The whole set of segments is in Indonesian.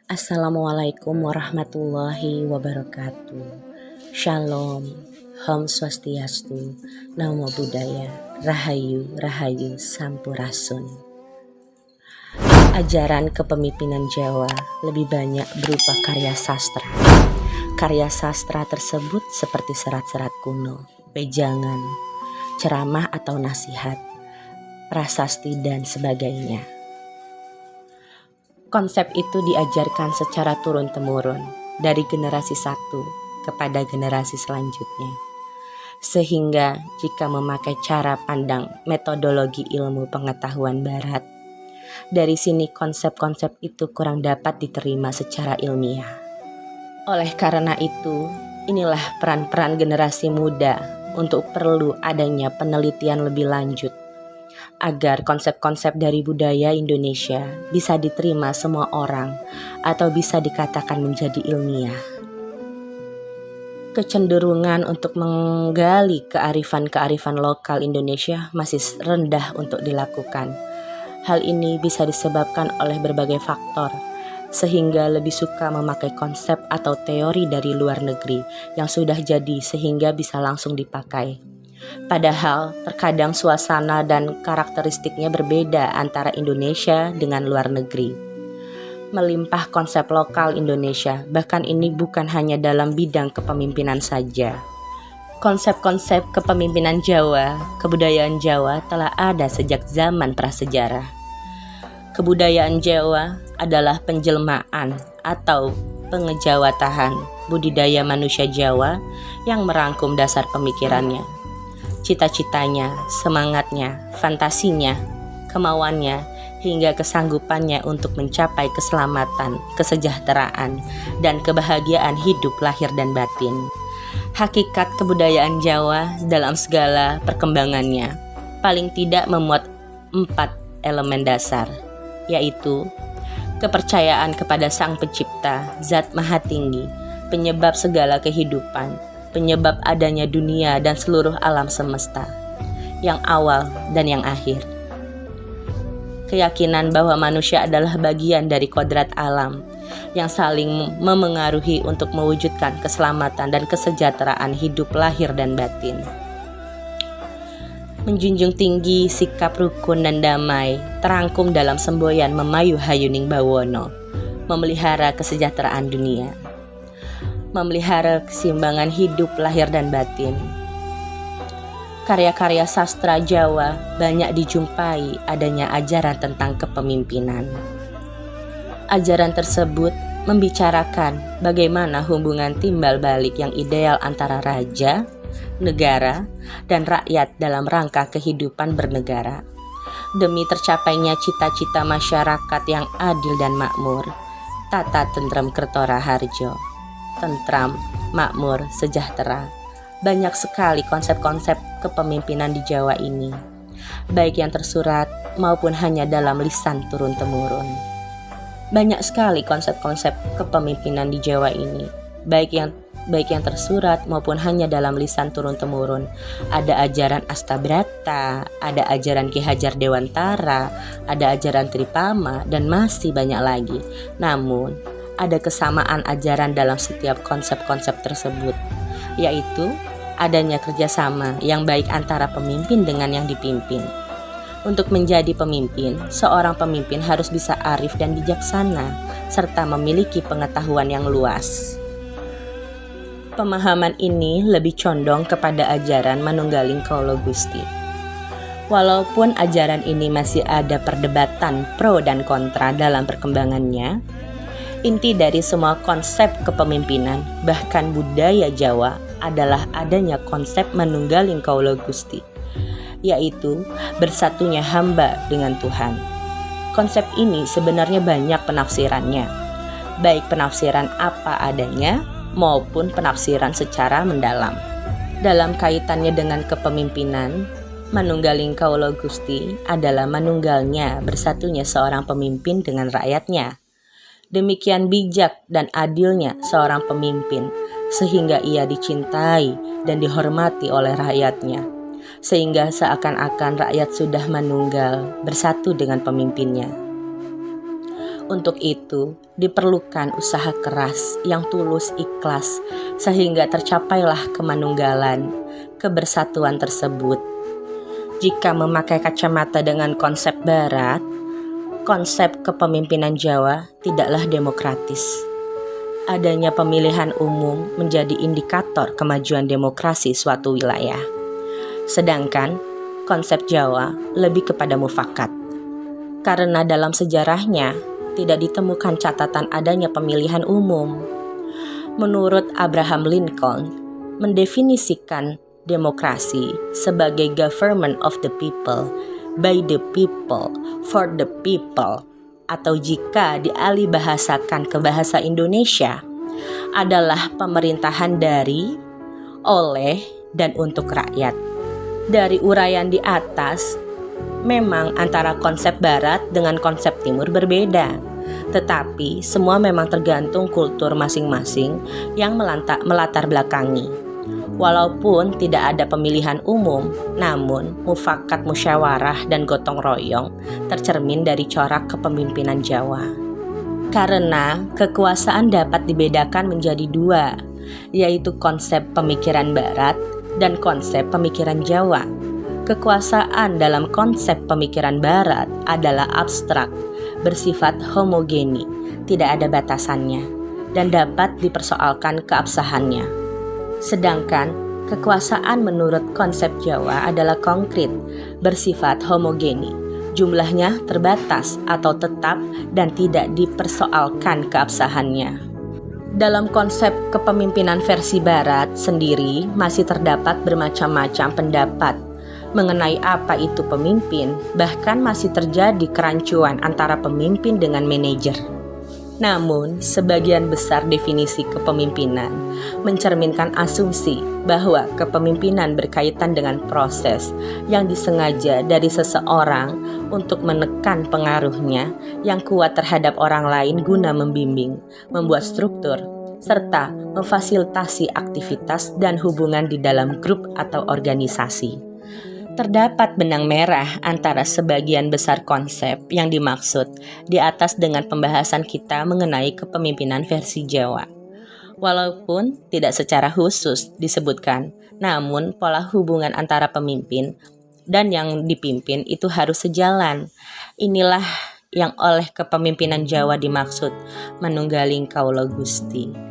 Assalamualaikum warahmatullahi wabarakatuh. Shalom, Om Swastiastu, Namo Buddhaya, Rahayu, Rahayu, Sampurasun. Ajaran kepemimpinan Jawa lebih banyak berupa karya sastra. Karya sastra tersebut seperti serat-serat kuno, wejangan, ceramah atau nasihat, prasasti dan sebagainya. Konsep itu diajarkan secara turun-temurun dari generasi satu kepada generasi selanjutnya. Sehingga jika memakai cara pandang metodologi ilmu pengetahuan barat, dari sini konsep-konsep itu kurang dapat diterima secara ilmiah. Oleh karena itu, inilah peran-peran generasi muda untuk perlu adanya penelitian lebih lanjut agar konsep-konsep dari budaya Indonesia bisa diterima semua orang atau bisa dikatakan menjadi ilmiah. Kecenderungan untuk menggali kearifan-kearifan lokal Indonesia masih rendah untuk dilakukan. Hal ini bisa disebabkan oleh berbagai faktor, sehingga lebih suka memakai konsep atau teori dari luar negeri yang sudah jadi sehingga bisa langsung dipakai. Padahal terkadang suasana dan karakteristiknya berbeda antara Indonesia dengan luar negeri. Melimpah konsep lokal Indonesia, bahkan ini bukan hanya dalam bidang kepemimpinan saja. Konsep-konsep kepemimpinan Jawa, kebudayaan Jawa telah ada sejak zaman prasejarah. Kebudayaan Jawa adalah penjelmaan atau pengejawatahan budidaya manusia Jawa yang merangkum dasar pemikirannya, cita-citanya, semangatnya, fantasinya, kemauannya, hingga kesanggupannya untuk mencapai keselamatan, kesejahteraan, dan kebahagiaan hidup lahir dan batin. Hakikat kebudayaan Jawa dalam segala perkembangannya paling tidak memuat 4 elemen dasar, yaitu kepercayaan kepada Sang Pencipta, Zat Maha Tinggi, penyebab segala kehidupan, penyebab adanya dunia dan seluruh alam semesta, yang awal dan yang akhir. Keyakinan bahwa manusia adalah bagian dari kodrat alam yang saling memengaruhi untuk mewujudkan keselamatan dan kesejahteraan hidup lahir dan batin. Menjunjung tinggi sikap rukun dan damai terangkum dalam semboyan Memayu Hayuning Bawono, memelihara kesejahteraan dunia, memelihara keseimbangan hidup lahir dan batin. Karya-karya sastra Jawa banyak dijumpai adanya ajaran tentang kepemimpinan. Ajaran tersebut membicarakan bagaimana hubungan timbal balik yang ideal antara raja, negara, dan rakyat dalam rangka kehidupan bernegara, demi tercapainya cita-cita masyarakat yang adil dan makmur. Tata tentrem Kertora Harjo, tentram, makmur, sejahtera. Banyak sekali konsep-konsep kepemimpinan di Jawa ini, baik yang tersurat maupun hanya dalam lisan turun-temurun. Banyak sekali konsep-konsep kepemimpinan di Jawa ini, baik yang tersurat maupun hanya dalam lisan turun-temurun. Ada ajaran Astabrata, ada ajaran Ki Hajar Dewantara, ada ajaran Tripama, dan masih banyak lagi. Namun, ada kesamaan ajaran dalam setiap konsep-konsep tersebut, yaitu adanya kerjasama yang baik antara pemimpin dengan yang dipimpin. Untuk menjadi pemimpin, seorang pemimpin harus bisa arif dan bijaksana, serta memiliki pengetahuan yang luas. Pemahaman ini lebih condong kepada ajaran Manunggaling Kaulo Gusti. Walaupun ajaran ini masih ada perdebatan pro dan kontra dalam perkembangannya, inti dari semua konsep kepemimpinan, bahkan budaya Jawa, adalah adanya konsep Manunggaling Kaulo Gusti, yaitu bersatunya hamba dengan Tuhan. Konsep ini sebenarnya banyak penafsirannya, baik penafsiran apa adanya maupun penafsiran secara mendalam. Dalam kaitannya dengan kepemimpinan, Manunggaling Kaulo Gusti adalah manunggalnya bersatunya seorang pemimpin dengan rakyatnya. Demikian bijak dan adilnya seorang pemimpin, sehingga ia dicintai dan dihormati oleh rakyatnya, sehingga seakan-akan rakyat sudah manunggal bersatu dengan pemimpinnya. Untuk itu, diperlukan usaha keras yang tulus ikhlas sehingga tercapailah kemanunggalan, kebersatuan tersebut. Jika memakai kacamata dengan konsep Barat, konsep kepemimpinan Jawa tidaklah demokratis. Adanya pemilihan umum menjadi indikator kemajuan demokrasi suatu wilayah. Sedangkan konsep Jawa lebih kepada mufakat. Karena dalam sejarahnya tidak ditemukan catatan adanya pemilihan umum. Menurut Abraham Lincoln, mendefinisikan demokrasi sebagai government of the people, by the people, for the people, atau jika dialih bahasakan ke bahasa Indonesia, adalah pemerintahan dari, oleh, dan untuk rakyat. Dari uraian di atas, memang antara konsep Barat dengan konsep Timur berbeda, tetapi semua memang tergantung kultur masing-masing yang melatar belakangi. Walaupun tidak ada pemilihan umum, namun mufakat musyawarah dan gotong royong tercermin dari corak kepemimpinan Jawa. Karena kekuasaan dapat dibedakan menjadi dua, yaitu konsep pemikiran Barat dan konsep pemikiran Jawa. Kekuasaan dalam konsep pemikiran Barat adalah abstrak, bersifat homogeni, tidak ada batasannya, dan dapat dipersoalkan keabsahannya. Sedangkan kekuasaan menurut konsep Jawa adalah konkret, bersifat homogeni, jumlahnya terbatas atau tetap dan tidak dipersoalkan keabsahannya. Dalam konsep kepemimpinan versi Barat sendiri masih terdapat bermacam-macam pendapat mengenai apa itu pemimpin, bahkan masih terjadi kerancuan antara pemimpin dengan manajer. Namun, sebagian besar definisi kepemimpinan mencerminkan asumsi bahwa kepemimpinan berkaitan dengan proses yang disengaja dari seseorang untuk menekan pengaruhnya yang kuat terhadap orang lain guna membimbing, membuat struktur, serta memfasilitasi aktivitas dan hubungan di dalam grup atau organisasi. Terdapat benang merah antara sebagian besar konsep yang dimaksud di atas dengan pembahasan kita mengenai kepemimpinan versi Jawa. Walaupun tidak secara khusus disebutkan, namun pola hubungan antara pemimpin dan yang dipimpin itu harus sejalan. Inilah yang oleh kepemimpinan Jawa dimaksud manunggaling kaula Gusti.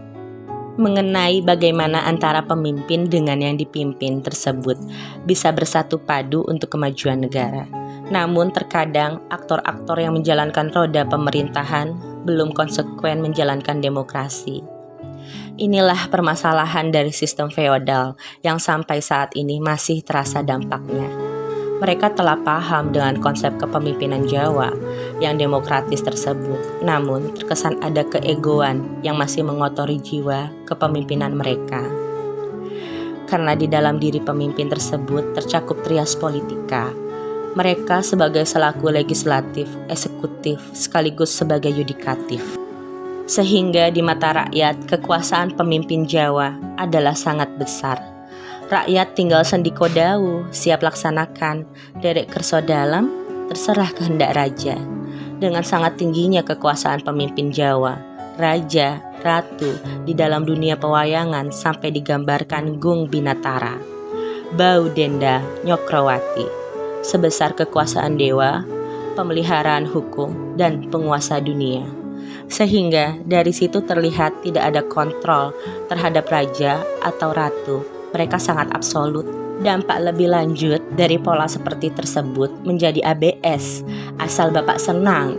Mengenai bagaimana antara pemimpin dengan yang dipimpin tersebut bisa bersatu padu untuk kemajuan negara. Namun terkadang aktor-aktor yang menjalankan roda pemerintahan belum konsekuen menjalankan demokrasi. Inilah permasalahan dari sistem feodal yang sampai saat ini masih terasa dampaknya. Mereka telah paham dengan konsep kepemimpinan Jawa yang demokratis tersebut, namun terkesan ada keegoan yang masih mengotori jiwa kepemimpinan mereka. Karena di dalam diri pemimpin tersebut tercakup trias politika, mereka sebagai selaku legislatif, eksekutif, sekaligus sebagai yudikatif. Sehingga di mata rakyat, kekuasaan pemimpin Jawa adalah sangat besar. Rakyat tinggal sendiko dawu, siap laksanakan, derek kerso dalam, terserah kehendak raja. Dengan sangat tingginya kekuasaan pemimpin Jawa, raja, ratu, di dalam dunia pewayangan sampai digambarkan Gung Binatara, Bau Denda, Nyokrowati, sebesar kekuasaan dewa, pemeliharaan hukum, dan penguasa dunia. Sehingga dari situ terlihat tidak ada kontrol terhadap raja atau ratu. Mereka sangat absolut. Dampak lebih lanjut dari pola seperti tersebut menjadi ABS, asal Bapak senang.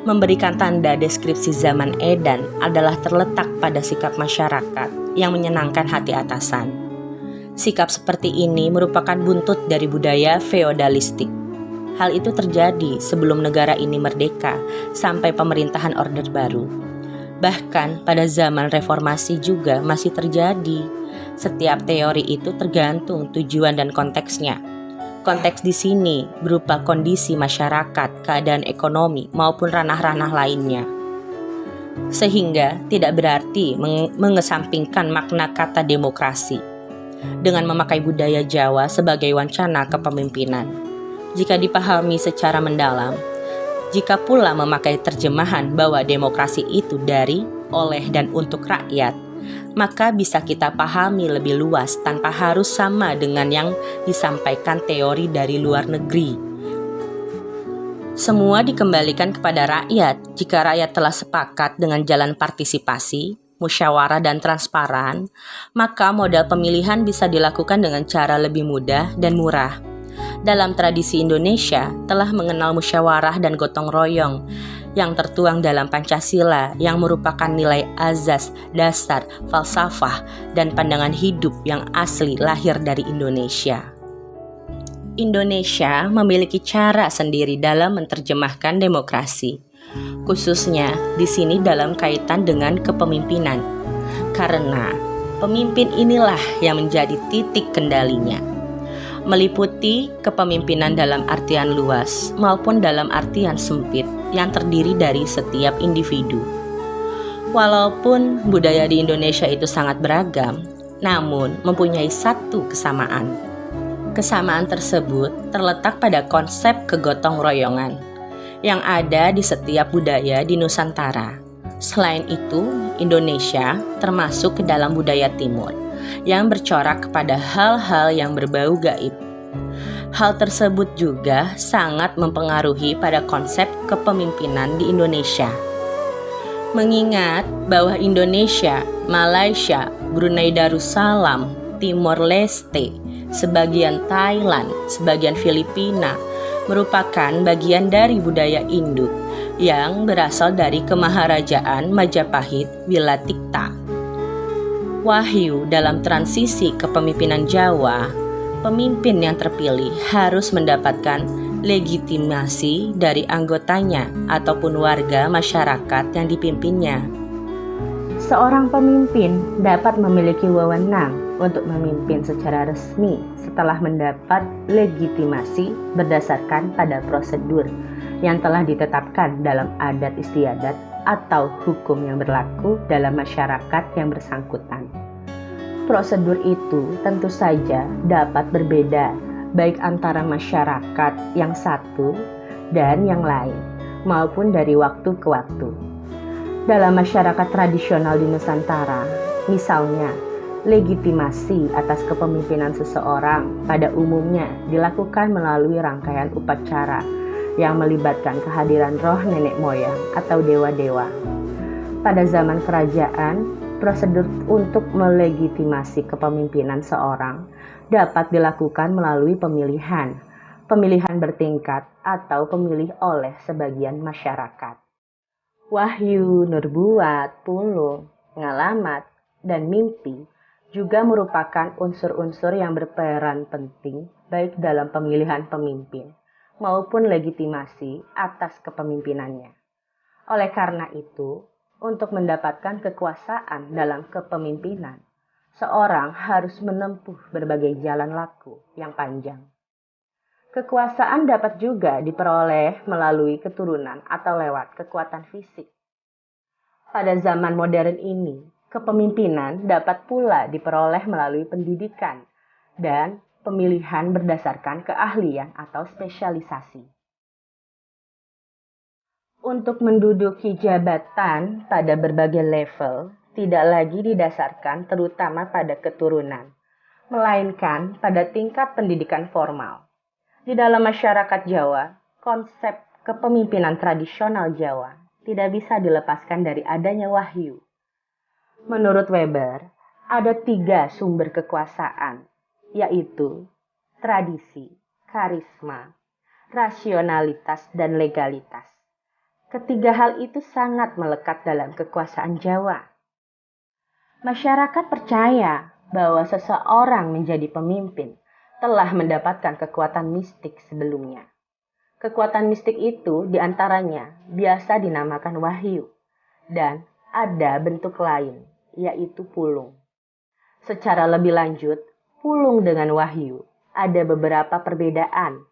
Memberikan tanda deskripsi zaman edan adalah terletak pada sikap masyarakat yang menyenangkan hati atasan. Sikap seperti ini merupakan buntut dari budaya feodalistik. Hal itu terjadi sebelum negara ini merdeka sampai pemerintahan Orde Baru. Bahkan pada zaman reformasi juga masih terjadi. Setiap teori itu tergantung tujuan dan konteksnya. Konteks di sini berupa kondisi masyarakat, keadaan ekonomi, maupun ranah-ranah lainnya. Sehingga tidak berarti mengesampingkan makna kata demokrasi dengan memakai budaya Jawa sebagai wacana kepemimpinan. Jika dipahami secara mendalam, Jika pula memakai terjemahan bahwa demokrasi itu dari, oleh, dan untuk rakyat, maka bisa kita pahami lebih luas tanpa harus sama dengan yang disampaikan teori dari luar negeri. Semua dikembalikan kepada rakyat. Jika rakyat telah sepakat dengan jalan partisipasi, musyawarah, dan transparan, maka modal pemilihan bisa dilakukan dengan cara lebih mudah dan murah. Dalam tradisi Indonesia, telah mengenal musyawarah dan gotong royong yang tertuang dalam Pancasila yang merupakan nilai azas, dasar, falsafah, dan pandangan hidup yang asli lahir dari Indonesia. Indonesia memiliki cara sendiri dalam menerjemahkan demokrasi, khususnya di sini dalam kaitan dengan kepemimpinan, karena pemimpin inilah yang menjadi titik kendalinya, meliputi kepemimpinan dalam artian luas maupun dalam artian sempit yang terdiri dari setiap individu. Walaupun budaya di Indonesia itu sangat beragam, namun mempunyai satu kesamaan. Kesamaan tersebut terletak pada konsep kegotong royongan yang ada di setiap budaya di Nusantara. Selain itu, Indonesia termasuk ke dalam budaya Timur yang bercorak kepada hal-hal yang berbau gaib. Hal tersebut juga sangat mempengaruhi pada konsep kepemimpinan di Indonesia. Mengingat bahwa Indonesia, Malaysia, Brunei Darussalam, Timor Leste, sebagian Thailand, sebagian Filipina merupakan bagian dari budaya Induk yang berasal dari Kemaharajaan Majapahit Wilatikta. Wahyu dalam transisi kepemimpinan Jawa, pemimpin yang terpilih harus mendapatkan legitimasi dari anggotanya ataupun warga masyarakat yang dipimpinnya. Seorang pemimpin dapat memiliki wewenang untuk memimpin secara resmi setelah mendapat legitimasi berdasarkan pada prosedur yang telah ditetapkan dalam adat istiadat atau hukum yang berlaku dalam masyarakat yang bersangkutan. Prosedur itu tentu saja dapat berbeda baik antara masyarakat yang satu dan yang lain maupun dari waktu ke waktu. Dalam masyarakat tradisional di Nusantara, misalnya, legitimasi atas kepemimpinan seseorang pada umumnya dilakukan melalui rangkaian upacara yang melibatkan kehadiran roh nenek moyang atau dewa-dewa. Pada zaman kerajaan, prosedur untuk melegitimasi kepemimpinan seorang dapat dilakukan melalui pemilihan bertingkat atau pemilih oleh sebagian masyarakat. Wahyu, nubuat, pulung, ngalamat, dan mimpi juga merupakan unsur-unsur yang berperan penting baik dalam pemilihan pemimpin maupun legitimasi atas kepemimpinannya. Oleh karena itu, untuk mendapatkan kekuasaan dalam kepemimpinan, seorang harus menempuh berbagai jalan laku yang panjang. Kekuasaan dapat juga diperoleh melalui keturunan atau lewat kekuatan fisik. Pada zaman modern ini, kepemimpinan dapat pula diperoleh melalui pendidikan dan pemilihan berdasarkan keahlian atau spesialisasi. Untuk menduduki jabatan pada berbagai level, tidak lagi didasarkan terutama pada keturunan, melainkan pada tingkat pendidikan formal. Di dalam masyarakat Jawa, konsep kepemimpinan tradisional Jawa tidak bisa dilepaskan dari adanya wahyu. Menurut Weber, ada 3 sumber kekuasaan, yaitu tradisi, karisma, rasionalitas, dan legalitas. Ketiga hal itu sangat melekat dalam kekuasaan Jawa. Masyarakat percaya bahwa seseorang menjadi pemimpin telah mendapatkan kekuatan mistik sebelumnya. Kekuatan mistik itu diantaranya biasa dinamakan wahyu dan ada bentuk lain, yaitu pulung. Secara lebih lanjut, pulung dengan wahyu ada beberapa perbedaan,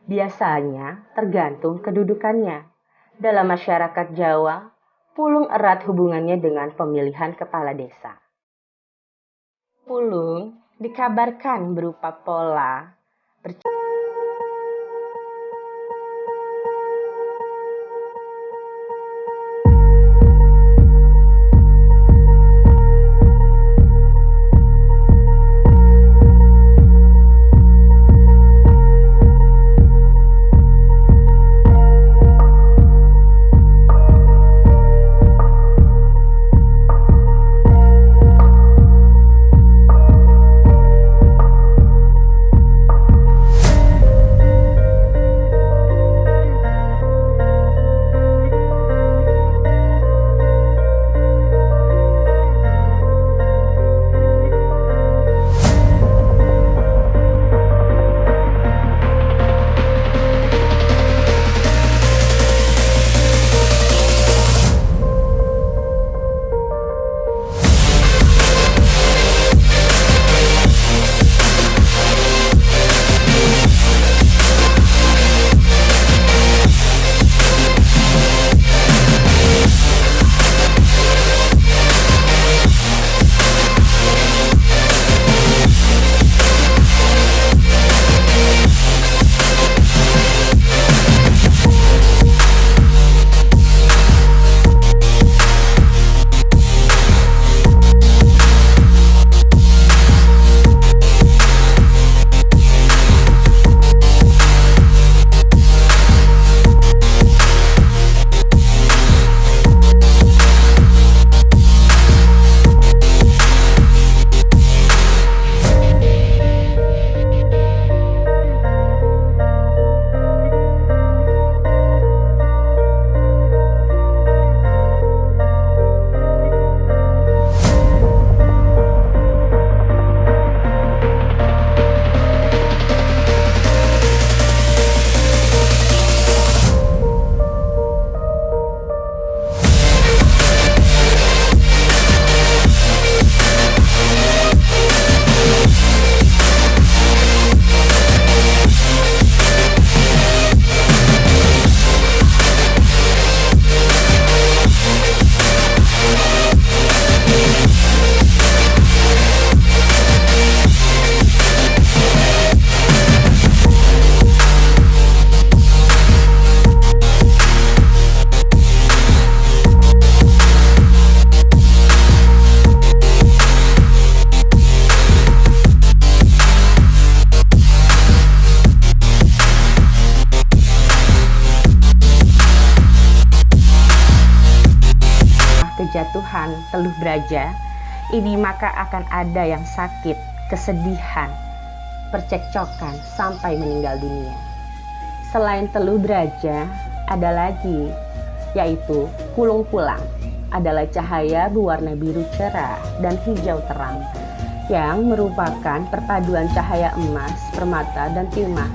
biasanya tergantung kedudukannya. Dalam masyarakat Jawa, pulung erat hubungannya dengan pemilihan kepala desa. Pulung dikabarkan berupa pola kejatuhan Teluh Braja ini, maka akan ada yang sakit, kesedihan, percekcokan sampai meninggal dunia. Selain Teluh Braja, ada lagi, yaitu Pulung Pulang. Adalah cahaya berwarna biru cerah dan hijau terang, yang merupakan perpaduan cahaya emas, permata, dan timah.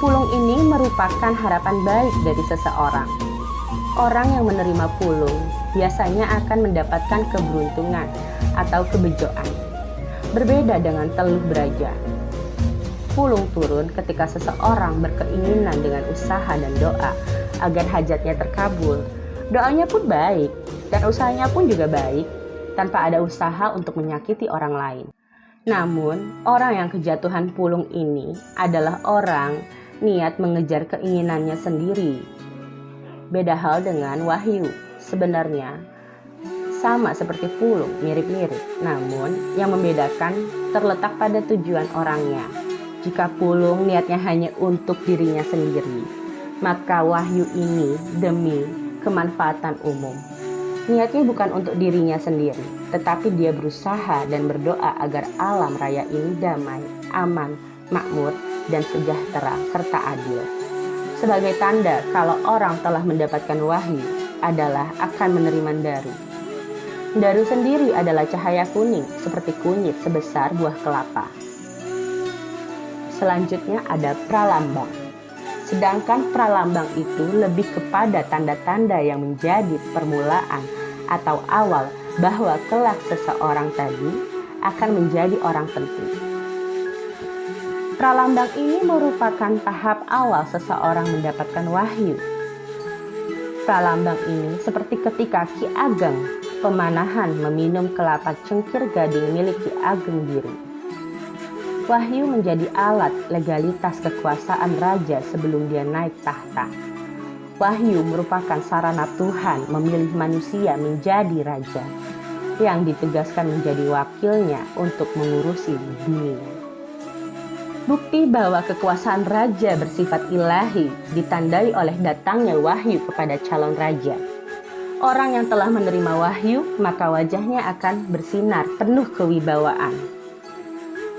Pulung ini merupakan harapan baik dari seseorang. Orang yang menerima pulung biasanya akan mendapatkan keberuntungan atau kebejoan. Berbeda dengan Teluh Braja. Pulung turun ketika seseorang berkeinginan dengan usaha dan doa agar hajatnya terkabul. Doanya pun baik dan usahanya pun juga baik, tanpa ada usaha untuk menyakiti orang lain. Namun, orang yang kejatuhan pulung ini adalah orang niat mengejar keinginannya sendiri. Beda hal dengan wahyu. Sebenarnya sama seperti pulung, mirip-mirip. Namun, yang membedakan terletak pada tujuan orangnya. Jika pulung niatnya hanya untuk dirinya sendiri, maka wahyu ini demi kemanfaatan umum. Niatnya bukan untuk dirinya sendiri, tetapi dia berusaha dan berdoa agar alam raya ini damai, aman, makmur, dan sejahtera, serta adil. Sebagai tanda kalau orang telah mendapatkan wahyu adalah akan menerima daru. Daru sendiri adalah cahaya kuning, seperti kunyit sebesar buah kelapa. Selanjutnya ada pralambang. Sedangkan pralambang itu lebih kepada tanda-tanda yang menjadi permulaan atau awal bahwa kelak seseorang tadi akan menjadi orang penting. Pralambang ini merupakan tahap awal seseorang mendapatkan wahyu. Pralambang ini seperti ketika Ki Ageng Pemanahan meminum kelapa cengkir gading milik Ki Ageng Biru. Wahyu menjadi alat legalitas kekuasaan raja sebelum dia naik tahta. Wahyu merupakan sarana Tuhan memilih manusia menjadi raja, yang ditugaskan menjadi wakilnya untuk mengurusi dunia. Bukti bahwa kekuasaan raja bersifat ilahi ditandai oleh datangnya wahyu kepada calon raja. Orang yang telah menerima wahyu, maka wajahnya akan bersinar penuh kewibawaan.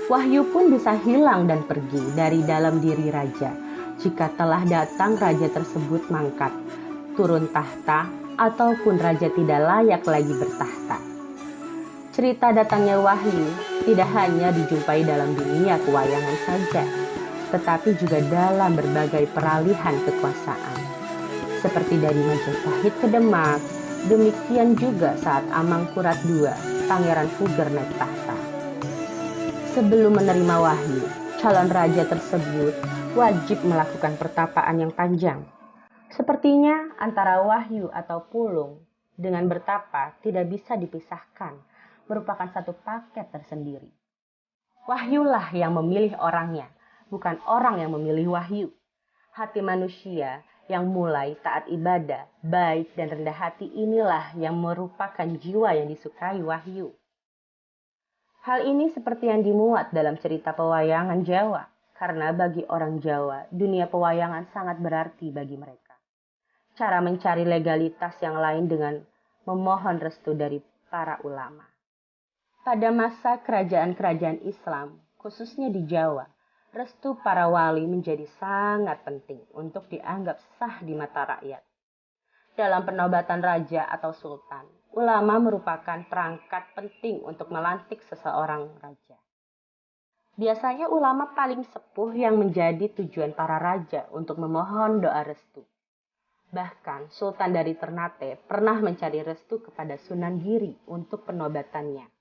Wahyu pun bisa hilang dan pergi dari dalam diri raja jika telah datang raja tersebut mangkat, turun tahta, ataupun raja tidak layak lagi bertahta. Cerita datangnya wahyu tidak hanya dijumpai dalam dunia pewayangan saja, tetapi juga dalam berbagai peralihan kekuasaan. Seperti dari Majapahit ke Demak, demikian juga saat Amangkurat II, Pangeran Puger naik tahta. Sebelum menerima wahyu, calon raja tersebut wajib melakukan pertapaan yang panjang. Sepertinya antara wahyu atau pulung dengan bertapa tidak bisa dipisahkan, merupakan satu paket tersendiri. Wahyulah yang memilih orangnya, bukan orang yang memilih wahyu. Hati manusia yang mulai taat ibadah, baik dan rendah hati inilah yang merupakan jiwa yang disukai wahyu. Hal ini seperti yang dimuat dalam cerita pewayangan Jawa, karena bagi orang Jawa, dunia pewayangan sangat berarti bagi mereka. Cara mencari legalitas yang lain dengan memohon restu dari para ulama. Pada masa kerajaan-kerajaan Islam, khususnya di Jawa, restu para wali menjadi sangat penting untuk dianggap sah di mata rakyat. Dalam penobatan raja atau sultan, ulama merupakan perangkat penting untuk melantik seseorang raja. Biasanya ulama paling sepuh yang menjadi tujuan para raja untuk memohon doa restu. Bahkan Sultan dari Ternate pernah mencari restu kepada Sunan Giri untuk penobatannya.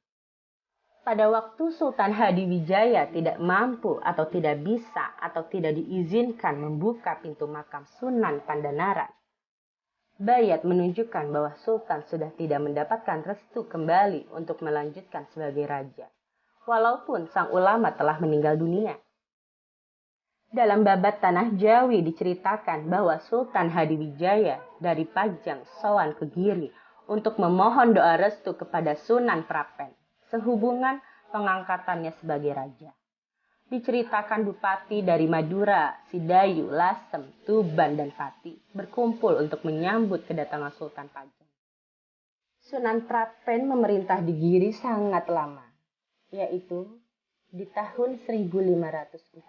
Pada waktu Sultan Hadiwijaya tidak mampu atau tidak bisa atau tidak diizinkan membuka pintu makam Sunan Pandanaran, bayat menunjukkan bahwa Sultan sudah tidak mendapatkan restu kembali untuk melanjutkan sebagai raja, walaupun sang ulama telah meninggal dunia. Dalam babat Tanah Jawi diceritakan bahwa Sultan Hadiwijaya dari Pajang sowan ke Giri untuk memohon doa restu kepada Sunan Prapen sehubungan pengangkatannya sebagai raja. Diceritakan bupati dari Madura, Sidayu, Lasem, Tuban, dan Pati berkumpul untuk menyambut kedatangan Sultan Pajang. Sunan Prapen memerintah di Giri sangat lama, yaitu di tahun 1548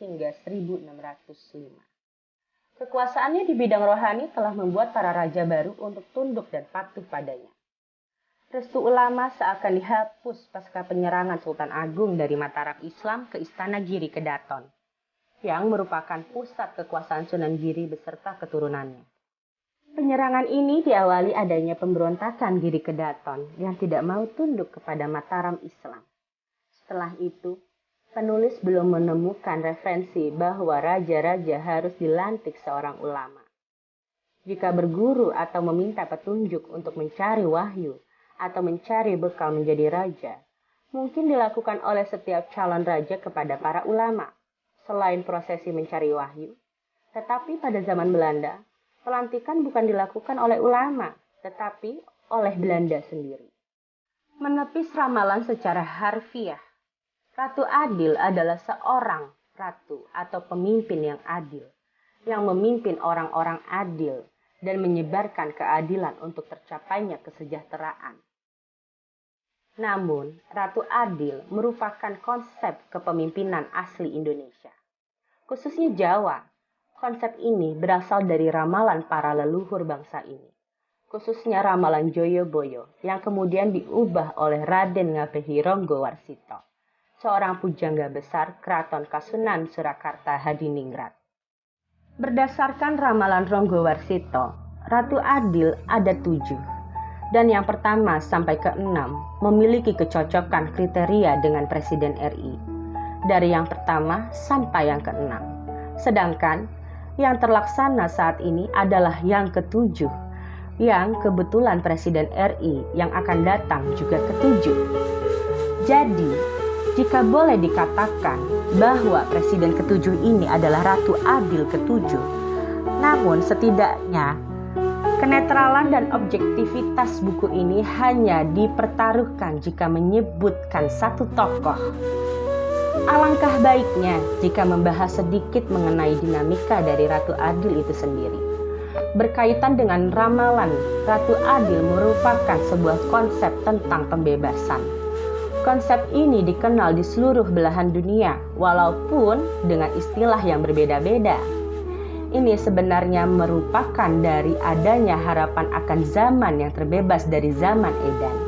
hingga 1605. Kekuasaannya di bidang rohani telah membuat para raja baru untuk tunduk dan patuh padanya. Restu ulama seakan dihapus pasca penyerangan Sultan Agung dari Mataram Islam ke Istana Giri Kedaton, yang merupakan pusat kekuasaan Sunan Giri beserta keturunannya. Penyerangan ini diawali adanya pemberontakan Giri Kedaton yang tidak mau tunduk kepada Mataram Islam. Setelah itu, penulis belum menemukan referensi bahwa raja-raja harus dilantik seorang ulama. Jika berguru atau meminta petunjuk untuk mencari wahyu atau mencari bekal menjadi raja, mungkin dilakukan oleh setiap calon raja kepada para ulama, selain prosesi mencari wahyu. Tetapi pada zaman Belanda, pelantikan bukan dilakukan oleh ulama, tetapi oleh Belanda sendiri. Menepis ramalan secara harfiah, Ratu Adil adalah seorang ratu atau pemimpin yang adil, yang memimpin orang-orang adil dan menyebarkan keadilan untuk tercapainya kesejahteraan. Namun, Ratu Adil merupakan konsep kepemimpinan asli Indonesia, khususnya Jawa. Konsep ini berasal dari ramalan para leluhur bangsa ini, khususnya ramalan Joyoboyo yang kemudian diubah oleh Raden Ngabeni Ronggowarsito, seorang pujangga besar Keraton Kasunan Surakarta Hadiningrat. Berdasarkan ramalan Ronggowarsito, Ratu Adil ada 7, dan yang pertama sampai ke-6 memiliki kecocokan kriteria dengan Presiden RI, dari yang pertama sampai yang ke-6. Sedangkan yang terlaksana saat ini adalah yang ke-7, yang kebetulan Presiden RI yang akan datang juga ke-7. Jadi, jika boleh dikatakan bahwa Presiden ke-7 ini adalah Ratu Adil ke-7, namun setidaknya kenetralan dan objektivitas buku ini hanya dipertaruhkan jika menyebutkan satu tokoh. Alangkah baiknya jika membahas sedikit mengenai dinamika dari Ratu Adil itu sendiri. Berkaitan dengan ramalan, Ratu Adil merupakan sebuah konsep tentang pembebasan. Konsep ini dikenal di seluruh belahan dunia, walaupun dengan istilah yang berbeda-beda. Ini sebenarnya merupakan dari adanya harapan akan zaman yang terbebas dari zaman edan.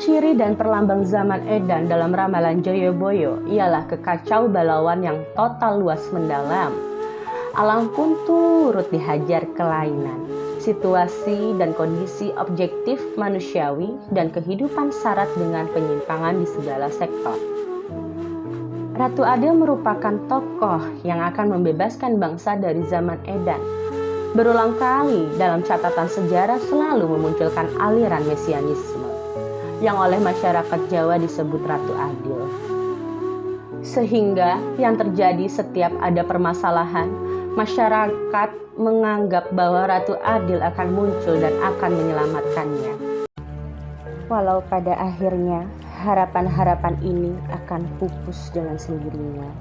Ciri dan perlambang zaman edan dalam ramalan Joyoboyo ialah kekacau balauan yang total luas mendalam. Alam pun turut dihajar kelainan. Situasi dan kondisi objektif manusiawi dan kehidupan syarat dengan penyimpangan di segala sektor. Ratu Adil merupakan tokoh yang akan membebaskan bangsa dari zaman edan. Berulang kali dalam catatan sejarah selalu memunculkan aliran mesianisme yang oleh masyarakat Jawa disebut Ratu Adil. Sehingga yang terjadi setiap ada permasalahan, masyarakat menganggap bahwa Ratu Adil akan muncul dan akan menyelamatkannya. Walau pada akhirnya harapan-harapan ini akan pupus dengan sendirinya,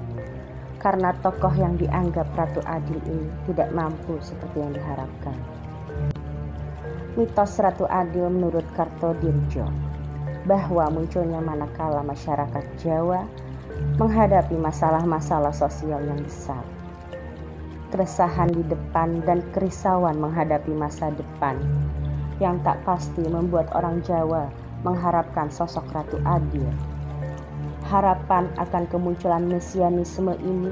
karena tokoh yang dianggap Ratu Adil ini tidak mampu seperti yang diharapkan. Mitos Ratu Adil menurut Kartodirjo bahwa munculnya manakala masyarakat Jawa menghadapi masalah-masalah sosial yang besar, keresahan di depan dan kerisauan menghadapi masa depan yang tak pasti membuat orang Jawa mengharapkan sosok Ratu Adil. Harapan akan kemunculan mesianisme ini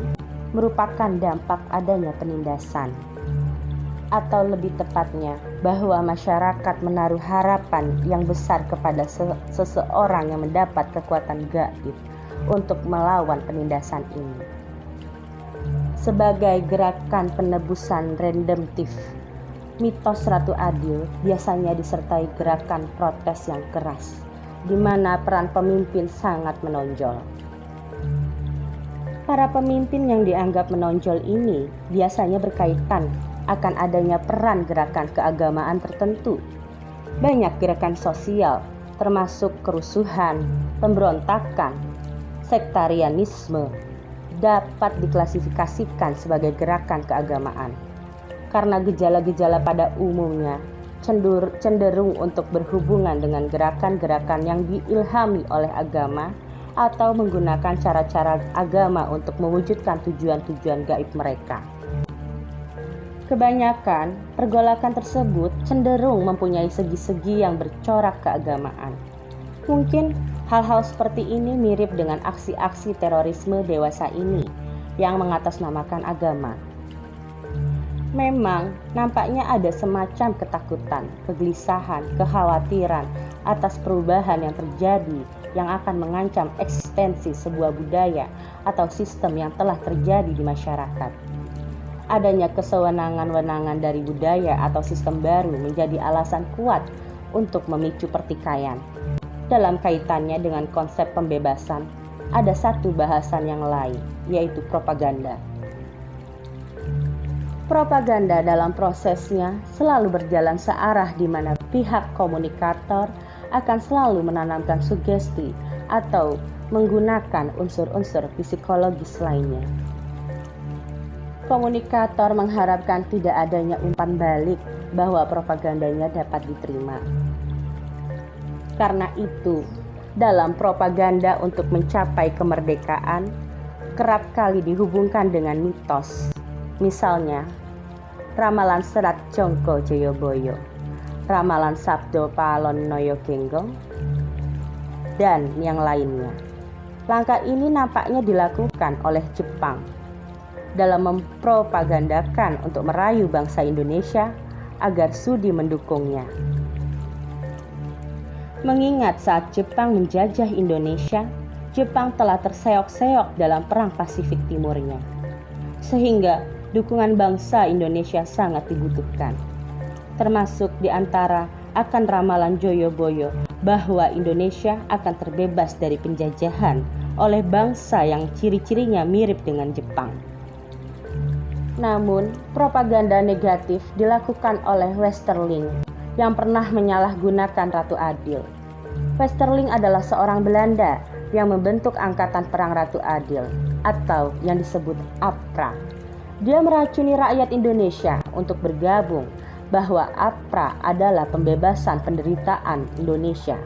merupakan dampak adanya penindasan, atau lebih tepatnya bahwa masyarakat menaruh harapan yang besar kepada seseorang yang mendapat kekuatan gaib untuk melawan penindasan ini. Sebagai gerakan penebusan redemptif, mitos Ratu Adil biasanya disertai gerakan protes yang keras, di mana peran pemimpin sangat menonjol. Para pemimpin yang dianggap menonjol ini biasanya berkaitan akan adanya peran gerakan keagamaan tertentu. Banyak gerakan sosial, termasuk kerusuhan, pemberontakan, sektarianisme, dapat diklasifikasikan sebagai gerakan keagamaan. Karena gejala-gejala pada umumnya cenderung untuk berhubungan dengan gerakan-gerakan yang diilhami oleh agama atau menggunakan cara-cara agama untuk mewujudkan tujuan-tujuan gaib mereka. Kebanyakan pergolakan tersebut cenderung mempunyai segi-segi yang bercorak keagamaan. Mungkin hal-hal seperti ini mirip dengan aksi-aksi terorisme dewasa ini yang mengatasnamakan agama. Memang nampaknya ada semacam ketakutan, kegelisahan, kekhawatiran atas perubahan yang terjadi yang akan mengancam eksistensi sebuah budaya atau sistem yang telah terjadi di masyarakat. Adanya kesewenang-wenangan dari budaya atau sistem baru menjadi alasan kuat untuk memicu pertikaian. Dalam kaitannya dengan konsep pembebasan, ada satu bahasan yang lain, yaitu propaganda. Propaganda dalam prosesnya selalu berjalan searah di mana pihak komunikator akan selalu menanamkan sugesti atau menggunakan unsur-unsur psikologis lainnya. Komunikator mengharapkan tidak adanya umpan balik bahwa propagandanya dapat diterima. Karena itu, dalam propaganda untuk mencapai kemerdekaan, kerap kali dihubungkan dengan mitos. Misalnya, ramalan Serat Jongko Joyoboyo, ramalan Sabdo Palon Noyo Genggong, dan yang lainnya. Langkah ini nampaknya dilakukan oleh Jepang dalam mempropagandakan untuk merayu bangsa Indonesia agar sudi mendukungnya. Mengingat saat Jepang menjajah Indonesia, Jepang telah terseok-seok dalam Perang Pasifik Timurnya, sehingga dukungan bangsa Indonesia sangat dibutuhkan. Termasuk di antara akan ramalan Joyoboyo bahwa Indonesia akan terbebas dari penjajahan oleh bangsa yang ciri-cirinya mirip dengan Jepang. Namun, propaganda negatif dilakukan oleh Westerling yang pernah menyalahgunakan Ratu Adil. Westerling adalah seorang Belanda yang membentuk Angkatan Perang Ratu Adil atau yang disebut APRA. Dia meracuni rakyat Indonesia untuk bergabung bahwa APRA adalah pembebasan penderitaan Indonesia.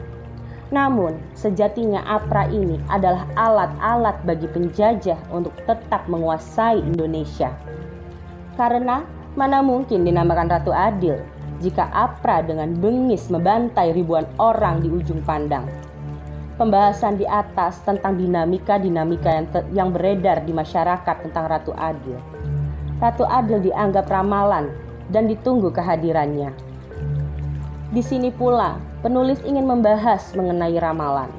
Namun, sejatinya APRA ini adalah alat-alat bagi penjajah untuk tetap menguasai Indonesia. Karena mana mungkin dinamakan Ratu Adil jika APRA dengan bengis membantai ribuan orang di ujung pandang. Pembahasan di atas tentang dinamika yang beredar di masyarakat tentang Ratu Adil. Ratu Adil dianggap ramalan dan ditunggu kehadirannya. Di sini pula penulis ingin membahas mengenai ramalan.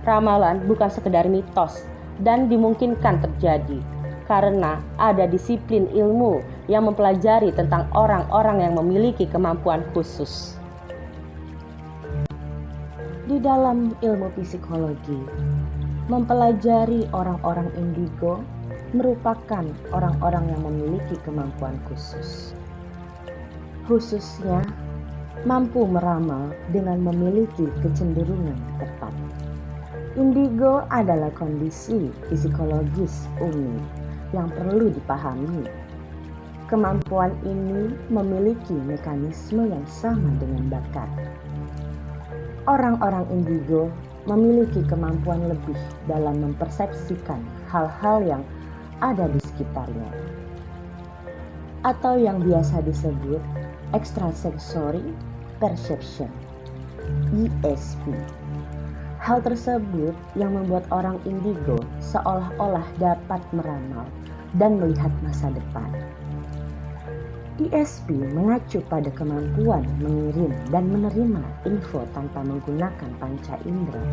Ramalan bukan sekedar mitos dan dimungkinkan terjadi karena ada disiplin ilmu yang mempelajari tentang orang-orang yang memiliki kemampuan khusus. Di dalam ilmu psikologi, mempelajari orang-orang indigo merupakan orang-orang yang memiliki kemampuan khusus. Khususnya, mampu meramal dengan memiliki kecenderungan tepat. Indigo adalah kondisi psikologis unik yang perlu dipahami. Kemampuan ini memiliki mekanisme yang sama dengan bakat. Orang-orang indigo memiliki kemampuan lebih dalam mempersepsikan hal-hal yang ada di sekitarnya, atau yang biasa disebut extrasensory perception (ESP). Hal tersebut yang membuat orang indigo seolah-olah dapat meramal dan melihat masa depan. ESP mengacu pada kemampuan mengirim dan menerima info tanpa menggunakan panca indera.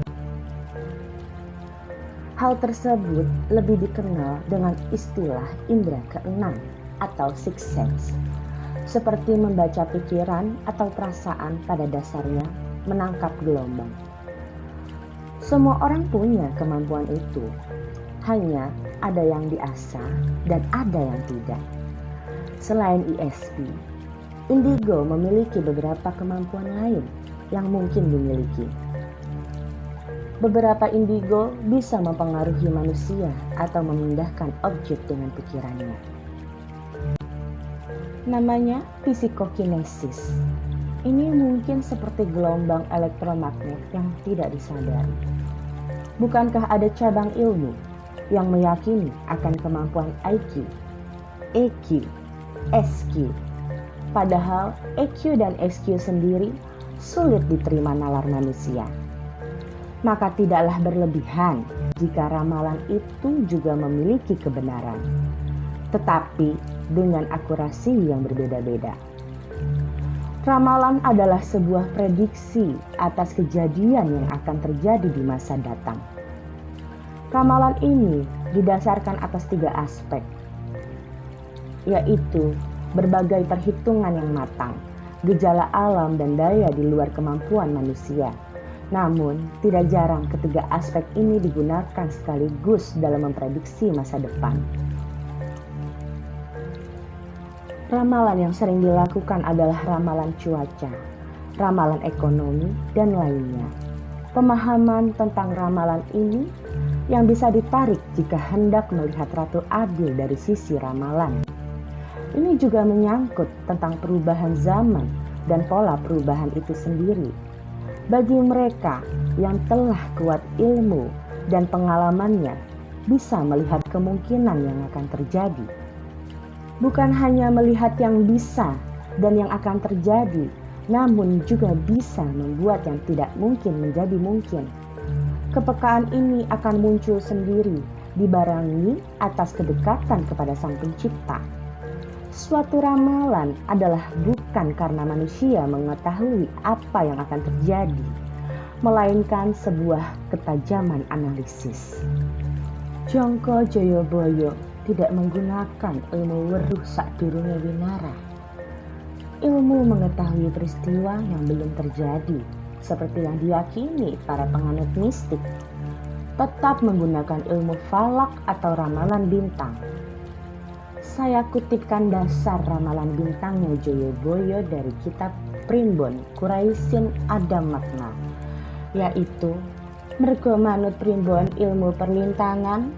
Hal tersebut lebih dikenal dengan istilah indera keenam atau sixth sense, seperti membaca pikiran atau perasaan pada dasarnya menangkap gelombang. Semua orang punya kemampuan itu, hanya ada yang diasah dan ada yang tidak. Selain ESP, indigo memiliki beberapa kemampuan lain yang mungkin dimiliki. Beberapa indigo bisa mempengaruhi manusia atau memindahkan objek dengan pikirannya. Namanya psikokinesis. Ini mungkin seperti gelombang elektromagnet yang tidak disadari. Bukankah ada cabang ilmu yang meyakini akan kemampuan IQ, EQ, SQ? Padahal EQ dan SQ sendiri sulit diterima nalar manusia. Maka tidaklah berlebihan jika ramalan itu juga memiliki kebenaran, tetapi dengan akurasi yang berbeda-beda. Ramalan adalah sebuah prediksi atas kejadian yang akan terjadi di masa datang. Ramalan ini didasarkan atas 3 aspek, yaitu berbagai perhitungan yang matang, gejala alam dan daya di luar kemampuan manusia. Namun, tidak jarang ketiga aspek ini digunakan sekaligus dalam memprediksi masa depan. Ramalan yang sering dilakukan adalah ramalan cuaca, ramalan ekonomi, dan lainnya. Pemahaman tentang ramalan ini yang bisa ditarik jika hendak melihat Ratu Adil dari sisi ramalan. Ini juga menyangkut tentang perubahan zaman dan pola perubahan itu sendiri. Bagi mereka yang telah kuat ilmu dan pengalamannya, bisa melihat kemungkinan yang akan terjadi. Bukan hanya melihat yang bisa dan yang akan terjadi, namun juga bisa membuat yang tidak mungkin menjadi mungkin. Kepekaan ini akan muncul sendiri, dibarengi atas kedekatan kepada Sang Pencipta. Suatu ramalan adalah bukan karena manusia mengetahui apa yang akan terjadi, melainkan sebuah ketajaman analisis. Jongko Joyoboyo tidak menggunakan ilmu weruh sadurunge winara. Ilmu mengetahui peristiwa yang belum terjadi, seperti yang diyakini para penganut mistik, tetap menggunakan ilmu falak atau ramalan bintang. Saya kutipkan dasar ramalan bintangnya Joyoboyo dari kitab Primbon Kuraisin Adam Makna, yaitu mergo manut Primbon ilmu perlintangan,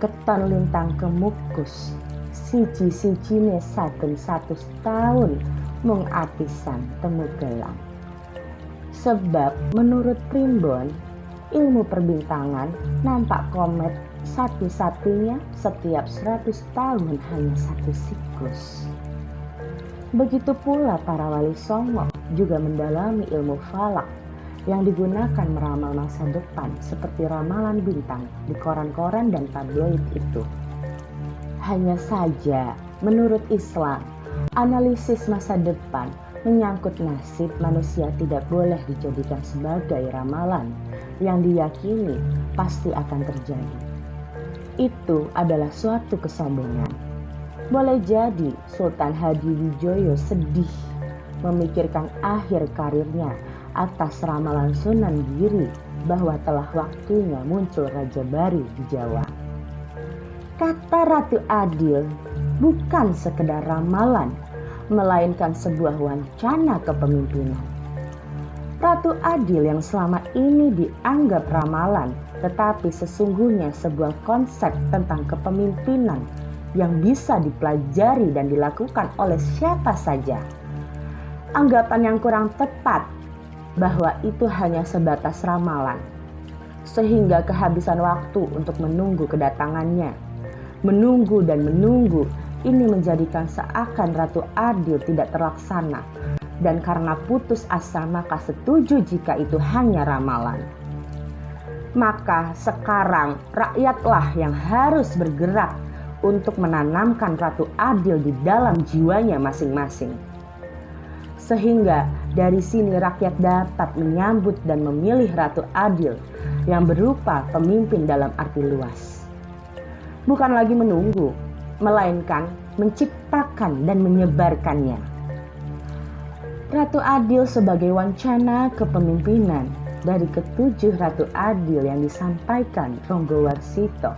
keton lintang kemukus, siji-sijine saben 100 tahun mung apisan temu gelang. Sebab menurut Primbon, ilmu perbintangan nampak komet satu-satunya setiap 100 tahun hanya 1 siklus. Begitu pula para wali songo juga mendalami ilmu falak yang digunakan meramal masa depan seperti ramalan bintang di koran-koran dan tabloid itu. Hanya saja menurut Islam, analisis masa depan menyangkut nasib manusia tidak boleh dijadikan sebagai ramalan yang diyakini pasti akan terjadi. Itu adalah suatu kesombongan. Boleh jadi Sultan Hadiwijoyo sedih memikirkan akhir karirnya atas ramalan Sunan Giri bahwa telah waktunya muncul Raja Baru di Jawa. Kata Ratu Adil bukan sekedar ramalan, melainkan sebuah wacana kepemimpinan. Ratu Adil yang selama ini dianggap ramalan, tetapi sesungguhnya sebuah konsep tentang kepemimpinan yang bisa dipelajari dan dilakukan oleh siapa saja. Anggapan yang kurang tepat bahwa itu hanya sebatas ramalan, sehingga kehabisan waktu untuk menunggu kedatangannya. Menunggu dan menunggu ini menjadikan seakan Ratu Adil tidak terlaksana, dan karena putus asa maka setuju jika itu hanya ramalan. Maka sekarang rakyatlah yang harus bergerak untuk menanamkan Ratu Adil di dalam jiwanya masing-masing. Sehingga dari sini rakyat dapat menyambut dan memilih Ratu Adil yang berupa pemimpin dalam arti luas. Bukan lagi menunggu, melainkan menciptakan dan menyebarkannya. Ratu Adil sebagai wacana kepemimpinan dari ketujuh Ratu Adil yang disampaikan Ronggowarsito.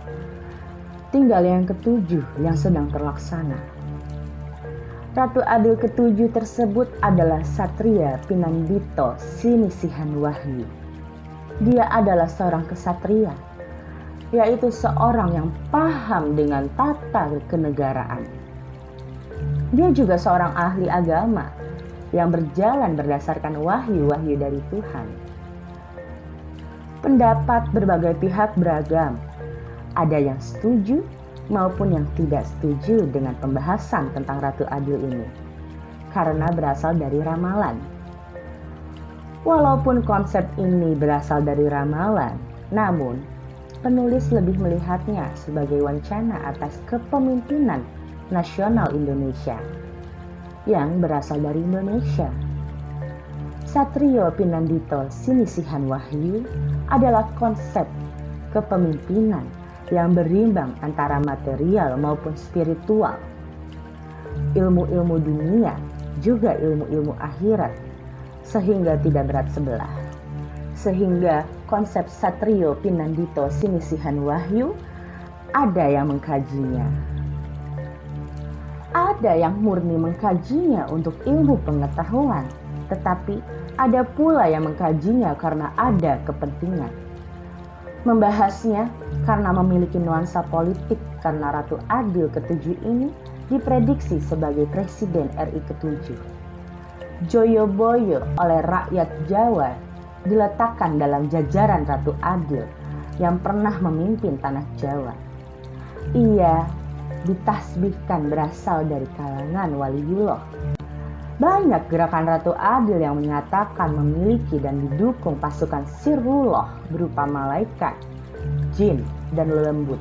Tinggal yang ketujuh yang sedang terlaksana. Ratu Adil ketujuh tersebut adalah Satria Pinandito Sinisihan Wahyu. Dia adalah seorang kesatria, yaitu seorang yang paham dengan tata kenegaraan. Dia juga seorang ahli agama, yang berjalan berdasarkan wahyu-wahyu dari Tuhan. Pendapat berbagai pihak beragam. Ada yang setuju maupun yang tidak setuju dengan pembahasan tentang Ratu Adil ini, karena berasal dari ramalan. Walaupun konsep ini berasal dari ramalan, namun penulis lebih melihatnya sebagai wacana atas kepemimpinan nasional Indonesia yang berasal dari Indonesia. Satrio Pinandito Sinisihan Wahyu adalah konsep kepemimpinan yang berimbang antara material maupun spiritual, ilmu-ilmu dunia juga ilmu-ilmu akhirat, sehingga tidak berat sebelah. Sehingga konsep Satrio Pinandito Sinisihan Wahyu ada yang mengkajinya. Ada yang murni mengkajinya untuk ilmu pengetahuan, tetapi ada pula yang mengkajinya karena ada kepentingan. Membahasnya karena memiliki nuansa politik, karena Ratu Adil ke-7 ini diprediksi sebagai Presiden RI ke-7. Joyoboyo oleh rakyat Jawa diletakkan dalam jajaran Ratu Adil yang pernah memimpin tanah Jawa. Ia ditasbihkan berasal dari kalangan waliullah. Banyak gerakan Ratu Adil yang menyatakan memiliki dan didukung pasukan sirrullah berupa malaikat, jin, dan lembut.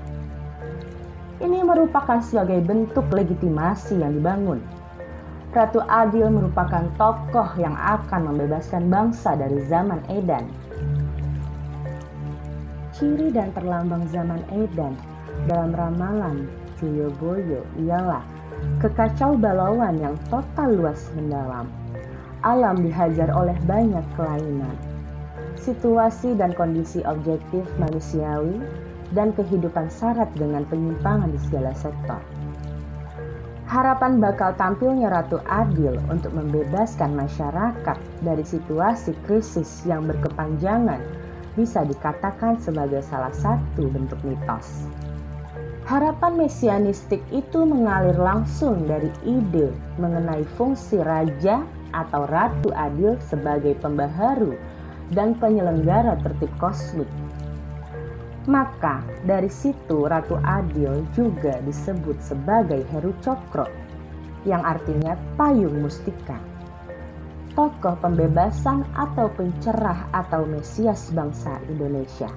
Ini merupakan sebagai bentuk legitimasi yang dibangun. Ratu Adil merupakan tokoh yang akan membebaskan bangsa dari zaman Edan. Ciri dan terlambang zaman Edan dalam ramalan Joyoboyo ialah kekacau balauan yang total luas mendalam. Alam dihajar oleh banyak kelainan. Situasi dan kondisi objektif manusiawi dan kehidupan syarat dengan penyimpangan di segala sektor. Harapan bakal tampilnya Ratu Adil untuk membebaskan masyarakat dari situasi krisis yang berkepanjangan bisa dikatakan sebagai salah satu bentuk mitos. Harapan mesianistik itu mengalir langsung dari ide mengenai fungsi raja atau Ratu Adil sebagai pembaharu dan penyelenggara tertib kosmik. Maka dari situ Ratu Adil juga disebut sebagai Heru Cokro, yang artinya payung mustika. Tokoh pembebasan atau pencerah atau mesias bangsa Indonesia.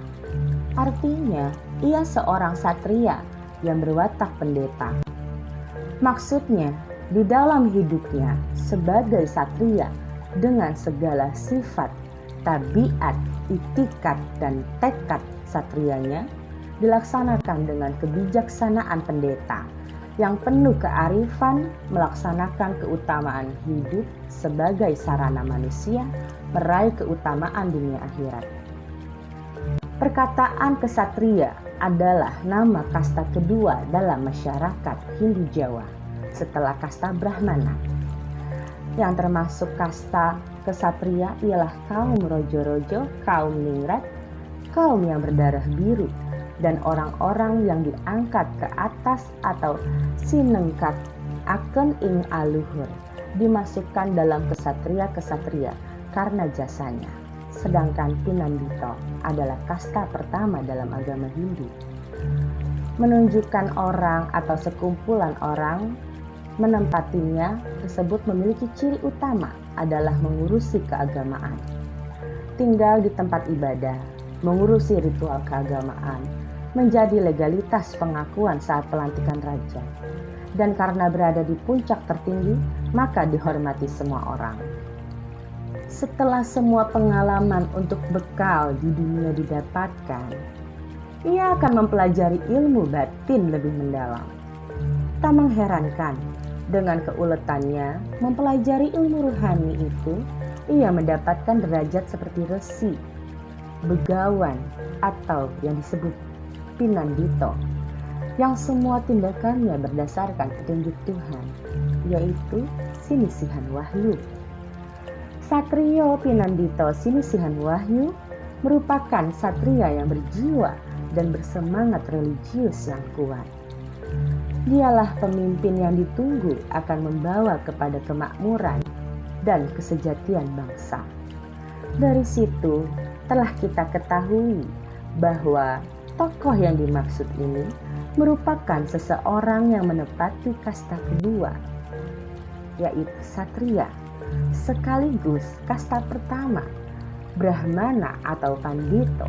Artinya ia seorang satria yang berwatak pendeta. Maksudnya, di dalam hidupnya sebagai satria dengan segala sifat, tabiat, itikat, dan tekad satrianya dilaksanakan dengan kebijaksanaan pendeta yang penuh kearifan, melaksanakan keutamaan hidup sebagai sarana manusia meraih keutamaan dunia akhirat. Perkataan kesatria adalah nama kasta kedua dalam masyarakat Hindu Jawa setelah kasta Brahmana. Yang termasuk kasta kesatria ialah kaum rojo-rojo, kaum ningrat, kaum yang berdarah biru, dan orang-orang yang diangkat ke atas atau sinengkat aken ing aluhur dimasukkan dalam kesatria-kesatria karena jasanya. Sedangkan Pinandito adalah kasta pertama dalam agama Hindu. Menunjukkan orang atau sekumpulan orang menempatinya tersebut memiliki ciri utama adalah mengurusi keagamaan. Tinggal di tempat ibadah, mengurusi ritual keagamaan, menjadi legalitas pengakuan saat pelantikan raja. Dan karena berada di puncak tertinggi, maka dihormati semua orang. Setelah semua pengalaman untuk bekal di dunia didapatkan, ia akan mempelajari ilmu batin lebih mendalam. Tak mengherankan, dengan keuletannya mempelajari ilmu ruhani itu, ia mendapatkan derajat seperti resi, begawan, atau yang disebut Pinandito, yang semua tindakannya berdasarkan petunjuk Tuhan, yaitu Sinisihan Wahyu. Satrio Pinandito Sinisihan Wahyu merupakan satria yang berjiwa dan bersemangat religius yang kuat. Dialah pemimpin yang ditunggu akan membawa kepada kemakmuran dan kesejatian bangsa. Dari situ telah kita ketahui bahwa tokoh yang dimaksud ini merupakan seseorang yang menepati kasta kedua, yaitu Ksatria, sekaligus kasta pertama, Brahmana atau Pandito.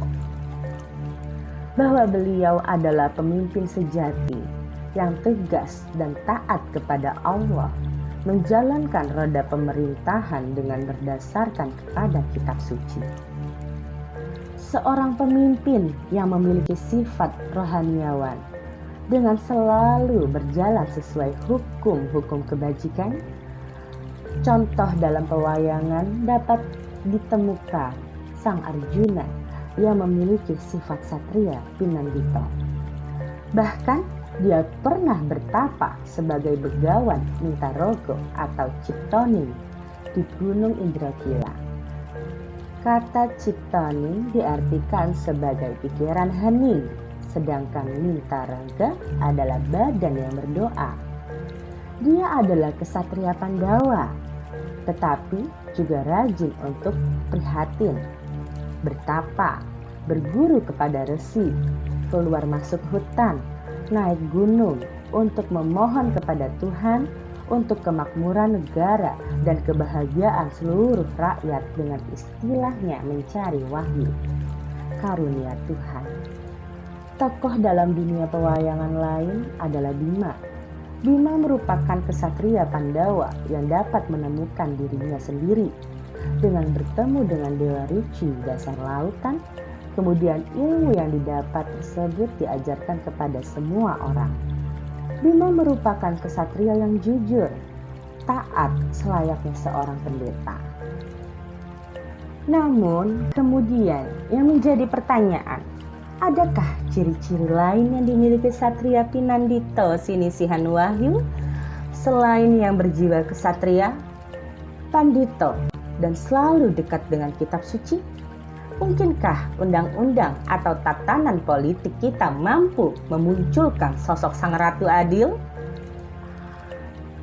Bahwa beliau adalah pemimpin sejati yang tegas dan taat kepada Allah, menjalankan roda pemerintahan dengan berdasarkan kepada kitab suci. Seorang pemimpin yang memiliki sifat rohaniawan dengan selalu berjalan sesuai hukum-hukum kebajikan. Contoh dalam pewayangan dapat ditemukan Sang Arjuna yang memiliki sifat satria Pinandito. Bahkan dia pernah bertapa sebagai begawan Mintarogo atau Ciptoning di Gunung Indrakila. Kata Ciptoning diartikan sebagai pikiran hening, sedangkan Mintaraga adalah badan yang berdoa. Dia adalah kesatria Pandawa, tetapi juga rajin untuk prihatin, bertapa, berguru kepada resi, keluar masuk hutan, naik gunung untuk memohon kepada Tuhan untuk kemakmuran negara dan kebahagiaan seluruh rakyat, dengan istilahnya mencari wahyu karunia Tuhan. Tokoh dalam dunia pewayangan lain adalah Bima. Bima merupakan kesatria Pandawa yang dapat menemukan dirinya sendiri dengan bertemu dengan Dewa Ruci dasar lautan. Kemudian ilmu yang didapat tersebut diajarkan kepada semua orang. Bima merupakan kesatria yang jujur, taat selayaknya seorang pendeta. Namun kemudian yang menjadi pertanyaan, adakah ciri-ciri lain yang dimiliki Satria Pinandito Sinisihan Wahyu selain yang berjiwa kesatria, pandito, dan selalu dekat dengan kitab suci? Mungkinkah undang-undang atau tatanan politik kita mampu memunculkan sosok sang Ratu Adil?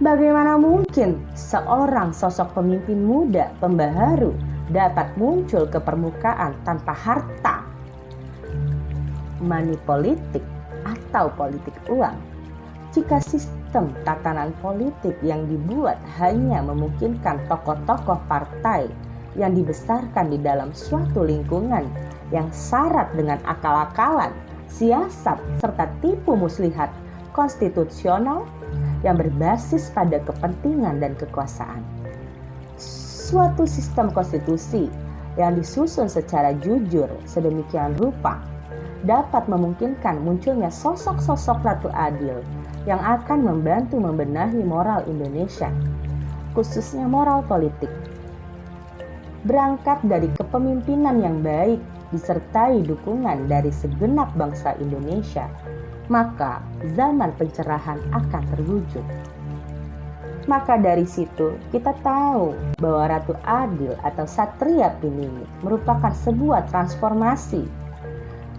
Bagaimana mungkin seorang sosok pemimpin muda pembaharu dapat muncul ke permukaan tanpa harta, money politik, atau politik uang? Jika sistem tatanan politik yang dibuat hanya memungkinkan tokoh-tokoh partai yang dibesarkan di dalam suatu lingkungan yang syarat dengan akal-akalan, siasat, serta tipu muslihat konstitusional yang berbasis pada kepentingan dan kekuasaan. Suatu sistem konstitusi yang disusun secara jujur sedemikian rupa dapat memungkinkan munculnya sosok-sosok Ratu Adil yang akan membantu membenahi moral Indonesia, khususnya moral politik. Berangkat dari kepemimpinan yang baik disertai dukungan dari segenap bangsa Indonesia, maka zaman pencerahan akan terwujud. Maka dari situ kita tahu bahwa Ratu Adil atau Satria Pinini merupakan sebuah transformasi.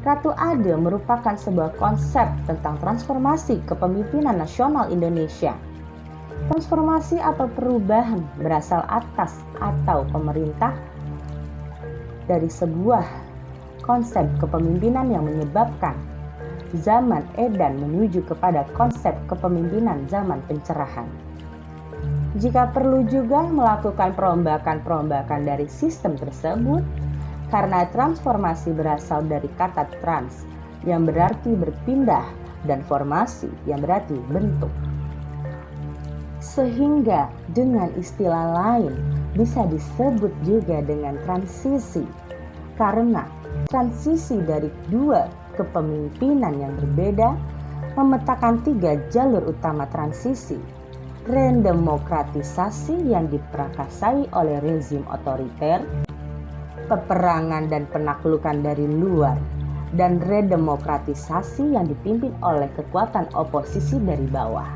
Ratu Adil merupakan sebuah konsep tentang transformasi kepemimpinan nasional Indonesia. Transformasi atau perubahan berasal atas atau pemerintah dari sebuah konsep kepemimpinan yang menyebabkan zaman edan menuju kepada konsep kepemimpinan zaman pencerahan. Jika perlu juga melakukan perombakan-perombakan dari sistem tersebut, karena transformasi berasal dari kata trans yang berarti berpindah dan formasi yang berarti bentuk. Sehingga dengan istilah lain bisa disebut juga dengan transisi, karena transisi dari dua kepemimpinan yang berbeda memetakan 3 jalur utama transisi: redemokratisasi yang diprakarsai oleh rezim otoriter, peperangan dan penaklukan dari luar, dan redemokratisasi yang dipimpin oleh kekuatan oposisi dari bawah.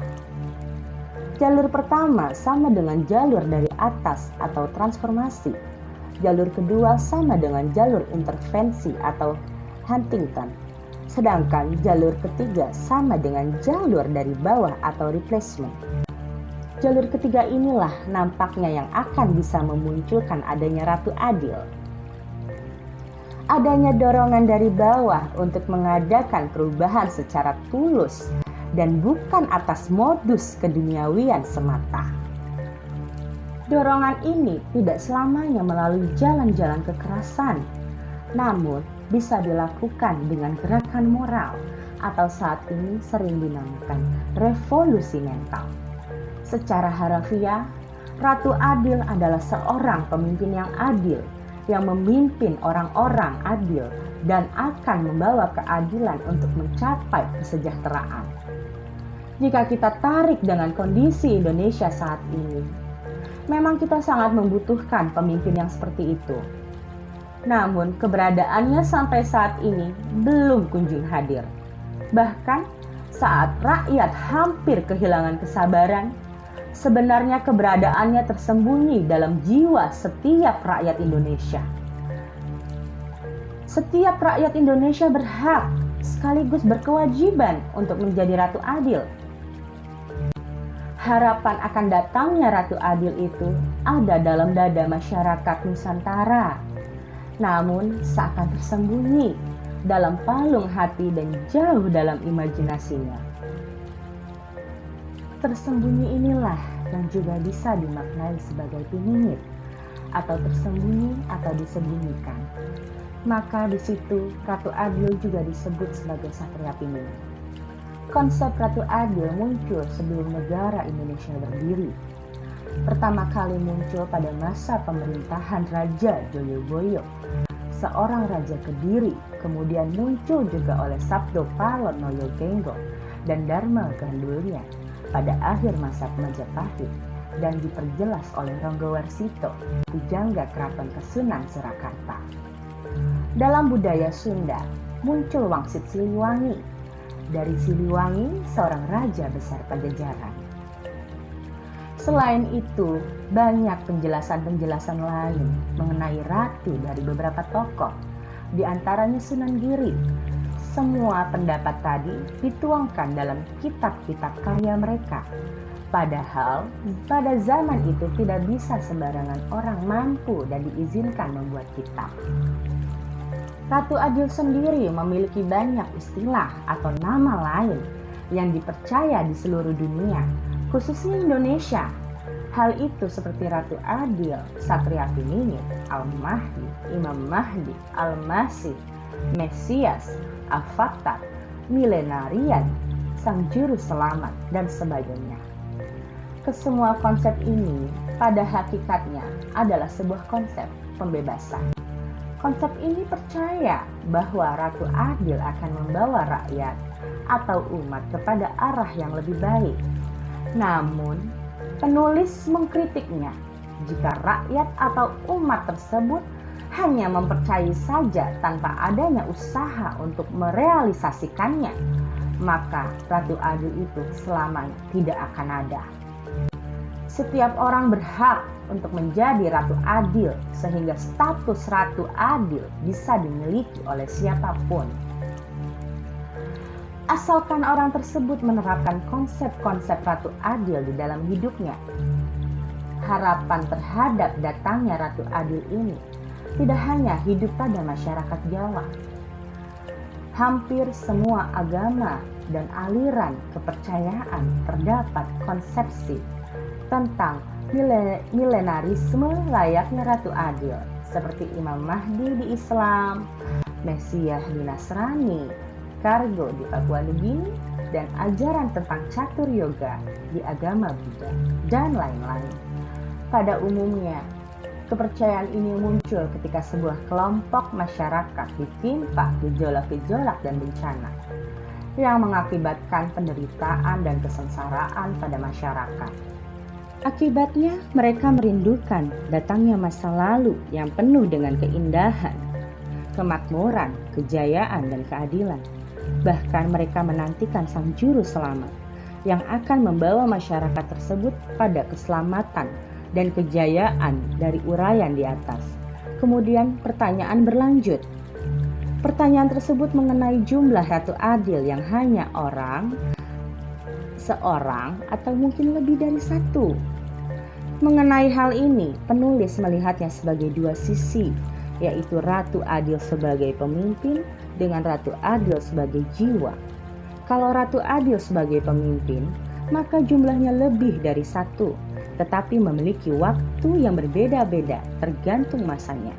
Jalur pertama sama dengan jalur dari atas atau transformasi. Jalur kedua sama dengan jalur intervensi atau Huntington. Sedangkan jalur ketiga sama dengan jalur dari bawah atau replacement. Jalur ketiga inilah nampaknya yang akan bisa memunculkan adanya Ratu Adil. Adanya dorongan dari bawah untuk mengadakan perubahan secara tulus dan bukan atas modus keduniawian semata. Dorongan ini tidak selamanya melalui jalan-jalan kekerasan, namun bisa dilakukan dengan gerakan moral atau saat ini sering dinamakan revolusi mental. Secara harafiah, Ratu Adil adalah seorang pemimpin yang adil, yang memimpin orang-orang adil dan akan membawa keadilan untuk mencapai kesejahteraan. Jika kita tarik dengan kondisi Indonesia saat ini, memang kita sangat membutuhkan pemimpin yang seperti itu. Namun keberadaannya sampai saat ini belum kunjung hadir. Bahkan saat rakyat hampir kehilangan kesabaran, sebenarnya keberadaannya tersembunyi dalam jiwa setiap rakyat Indonesia. Setiap rakyat Indonesia berhak sekaligus berkewajiban untuk menjadi Ratu Adil. Harapan akan datangnya Ratu Adil itu ada dalam dada masyarakat Nusantara, namun seakan tersembunyi dalam palung hati dan jauh dalam imajinasinya. Tersembunyi inilah yang juga bisa dimaknai sebagai piningit atau tersembunyi atau disembunyikan. Maka di situ Ratu Adil juga disebut sebagai Satria Piningit. Konsep Ratu Adil muncul sebelum negara Indonesia berdiri. Pertama kali muncul pada masa pemerintahan Raja Joyoboyo, seorang raja Kediri, kemudian muncul juga oleh Sabdo Palon Noyogengo dan Dharma Gandulnya pada akhir masa Majapahit dan diperjelas oleh Ronggowarsito, pujangga Keraton Kasunan Surakarta. Dalam budaya Sunda, muncul Wangsit Siliwangi. Dari Siliwangi, seorang raja besar Pajajaran. Selain itu, banyak penjelasan-penjelasan lain mengenai ratu dari beberapa tokoh, di antaranya Sunan Giri. Semua pendapat tadi dituangkan dalam kitab-kitab karya mereka. Padahal pada zaman itu tidak bisa sembarangan orang mampu dan diizinkan membuat kitab. Ratu Adil sendiri memiliki banyak istilah atau nama lain yang dipercaya di seluruh dunia, khususnya Indonesia. Hal itu seperti Ratu Adil, Satria Piningit, Al-Mahdi, Imam Mahdi, Al-Masih, Mesias, Al-Fattah, Milenarian, Sang Juru Selamat, dan sebagainya. Kesemua konsep ini pada hakikatnya adalah sebuah konsep pembebasan. Konsep ini percaya bahwa Ratu Adil akan membawa rakyat atau umat kepada arah yang lebih baik. Namun, penulis mengkritiknya jika rakyat atau umat tersebut hanya mempercayai saja tanpa adanya usaha untuk merealisasikannya, maka Ratu Adil itu selamanya tidak akan ada. Setiap orang berhak untuk menjadi Ratu Adil sehingga status Ratu Adil bisa dimiliki oleh siapapun. Asalkan orang tersebut menerapkan konsep-konsep Ratu Adil di dalam hidupnya. Harapan terhadap datangnya Ratu Adil ini tidak hanya hidup pada masyarakat Jawa. Hampir semua agama dan aliran kepercayaan terdapat konsepsi tentang milenarisme layaknya Ratu Adil, seperti Imam Mahdi di Islam, Mesias di Nasrani, Kargo di Papua Nugini, dan ajaran tentang catur yoga di agama Buddha, dan lain-lain. Pada umumnya, kepercayaan ini muncul ketika sebuah kelompok masyarakat ditimpa gejolak-gejolak dan bencana yang mengakibatkan penderitaan dan kesengsaraan pada masyarakat. Akibatnya, mereka merindukan datangnya masa lalu yang penuh dengan keindahan, kemakmuran, kejayaan, dan keadilan. Bahkan mereka menantikan Sang Juru Selamat yang akan membawa masyarakat tersebut pada keselamatan dan kejayaan dari uraian di atas. Kemudian pertanyaan berlanjut. Pertanyaan tersebut mengenai jumlah Ratu Adil yang hanya orang seorang atau mungkin lebih dari satu. Mengenai hal ini, penulis melihatnya sebagai dua sisi, yaitu Ratu Adil sebagai pemimpin dengan Ratu Adil sebagai jiwa. Kalau Ratu Adil sebagai pemimpin, maka jumlahnya lebih dari satu, tetapi memiliki waktu yang berbeda-beda tergantung masanya.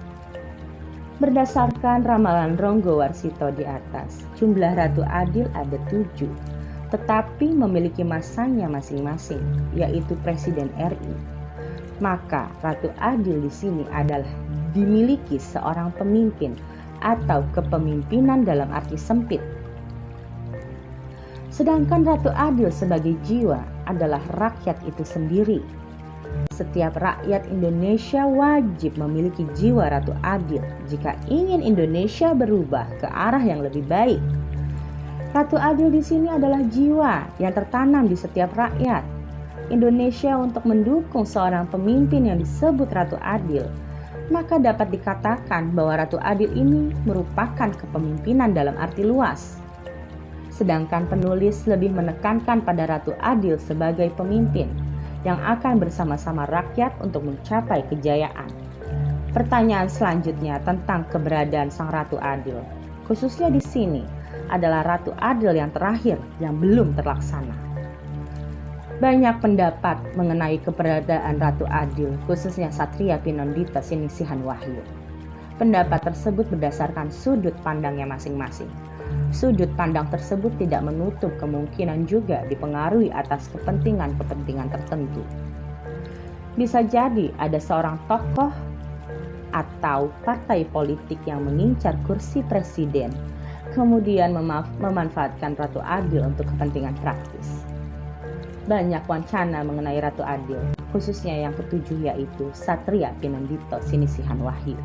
Berdasarkan ramalan Ronggo Warsito di atas, jumlah Ratu Adil ada 7, tetapi memiliki masanya masing-masing, yaitu Presiden RI. Maka Ratu Adil di sini adalah dimiliki seorang pemimpin atau kepemimpinan dalam arti sempit. Sedangkan Ratu Adil sebagai jiwa adalah rakyat itu sendiri. Setiap rakyat Indonesia wajib memiliki jiwa Ratu Adil jika ingin Indonesia berubah ke arah yang lebih baik. Ratu Adil di sini adalah jiwa yang tertanam di setiap rakyat Indonesia untuk mendukung seorang pemimpin yang disebut Ratu Adil. Maka dapat dikatakan bahwa Ratu Adil ini merupakan kepemimpinan dalam arti luas. Sedangkan penulis lebih menekankan pada Ratu Adil sebagai pemimpin yang akan bersama-sama rakyat untuk mencapai kejayaan. Pertanyaan selanjutnya tentang keberadaan Sang Ratu Adil, khususnya di sini, adalah Ratu Adil yang terakhir yang belum terlaksana. Banyak pendapat mengenai keberadaan Ratu Adil, khususnya Satria Pinondito Sinisihan Wahyu. Pendapat tersebut berdasarkan sudut pandangnya masing-masing. Sudut pandang tersebut tidak menutup kemungkinan juga dipengaruhi atas kepentingan-kepentingan tertentu. Bisa jadi ada seorang tokoh atau partai politik yang mengincar kursi presiden, kemudian memanfaatkan Ratu Adil untuk kepentingan praktis. Banyak wacana mengenai Ratu Adil, khususnya yang ketujuh yaitu Satria Pinondito Sinisihan Wahyu.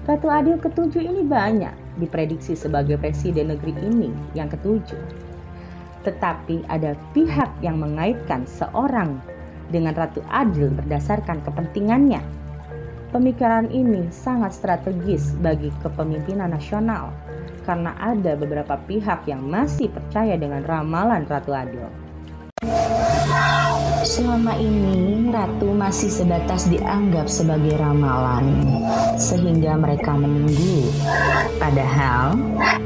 Ratu Adil ketujuh ini banyak diprediksi sebagai presiden negeri ini yang ketujuh. Tetapi ada pihak yang mengaitkan seorang dengan Ratu Adil berdasarkan kepentingannya. Pemikiran ini sangat strategis bagi kepemimpinan nasional karena ada beberapa pihak yang masih percaya dengan ramalan Ratu Adil. Selama ini Ratu masih sebatas dianggap sebagai ramalan, sehingga mereka menunggu. Padahal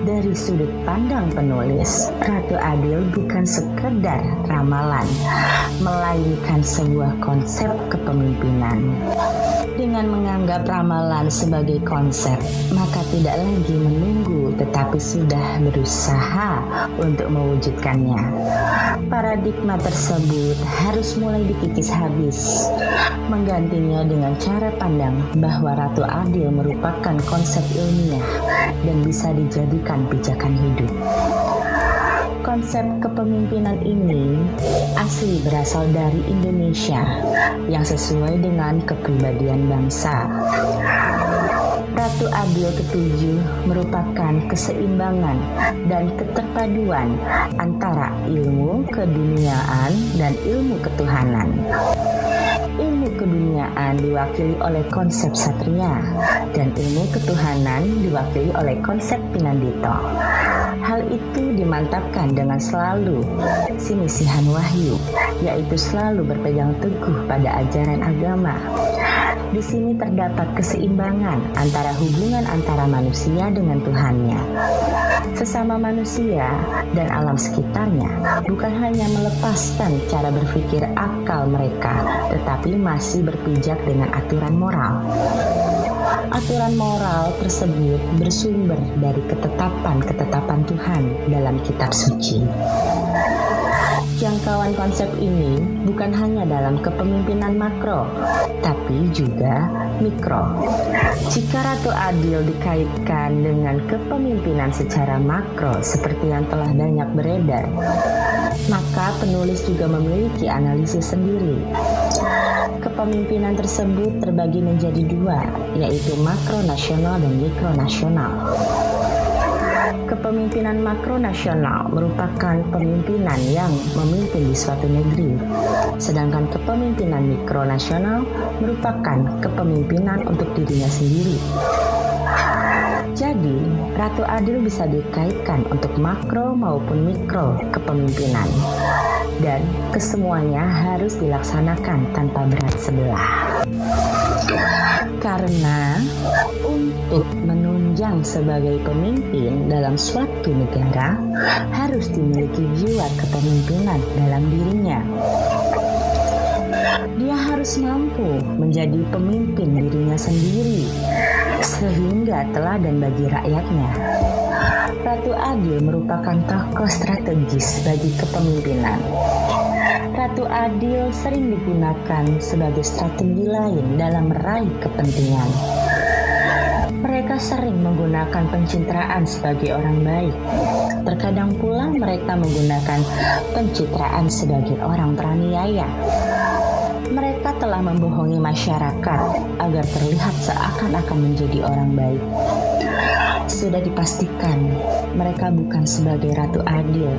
dari sudut pandang penulis, Ratu Adil bukan sekedar ramalan, melainkan sebuah konsep kepemimpinan. Dengan menganggap ramalan sebagai konsep, maka tidak lagi menunggu tetapi sudah berusaha untuk mewujudkannya. Paradigma tersebut harus mulai dikikis habis, menggantinya dengan cara pandang bahwa Ratu Adil merupakan konsep ilmiah dan bisa dijadikan pijakan hidup. Konsep kepemimpinan ini asli berasal dari Indonesia yang sesuai dengan kepribadian bangsa. Ratu Adil ketujuh merupakan keseimbangan dan keterpaduan antara ilmu keduniaan dan ilmu ketuhanan. Ilmu keduniaan diwakili oleh konsep Satria dan ilmu ketuhanan diwakili oleh konsep Pinandito. Hal itu dimantapkan dengan selalu Sinisihan Wahyu, yaitu selalu berpegang teguh pada ajaran agama. Di sini terdapat keseimbangan antara hubungan antara manusia dengan Tuhannya. Sesama manusia dan alam sekitarnya bukan hanya melepaskan cara berpikir akal mereka, tetapi masih berpijak dengan aturan moral. Aturan moral tersebut bersumber dari ketetapan-ketetapan Tuhan dalam kitab suci. Jangkauan konsep ini bukan hanya dalam kepemimpinan makro, tapi juga mikro. Jika Ratu Adil dikaitkan dengan kepemimpinan secara makro seperti yang telah banyak beredar, maka penulis juga memiliki analisis sendiri. Kepemimpinan tersebut terbagi menjadi dua, yaitu makro nasional dan mikro nasional. Kepemimpinan makro nasional merupakan pemimpinan yang memimpin di suatu negeri, sedangkan kepemimpinan mikro nasional merupakan kepemimpinan untuk dirinya sendiri. Jadi, Ratu Adil bisa dikaitkan untuk makro maupun mikro kepemimpinan. dan kesemuanya harus dilaksanakan tanpa berat sebelah. Karena untuk menunjang sebagai pemimpin dalam suatu negara harus dimiliki jiwa kepemimpinan dalam dirinya. Dia harus mampu menjadi pemimpin dirinya sendiri sehingga teladan bagi rakyatnya. Ratu Adil merupakan tokoh strategis bagi kepemimpinan. Ratu Adil sering digunakan sebagai strategi lain dalam meraih kepentingan. Mereka sering menggunakan pencitraan sebagai orang baik. Terkadang pula mereka menggunakan pencitraan sebagai orang teraniaya. Mereka telah membohongi masyarakat agar terlihat seakan-akan menjadi orang baik. Sudah dipastikan mereka bukan sebagai Ratu Adil,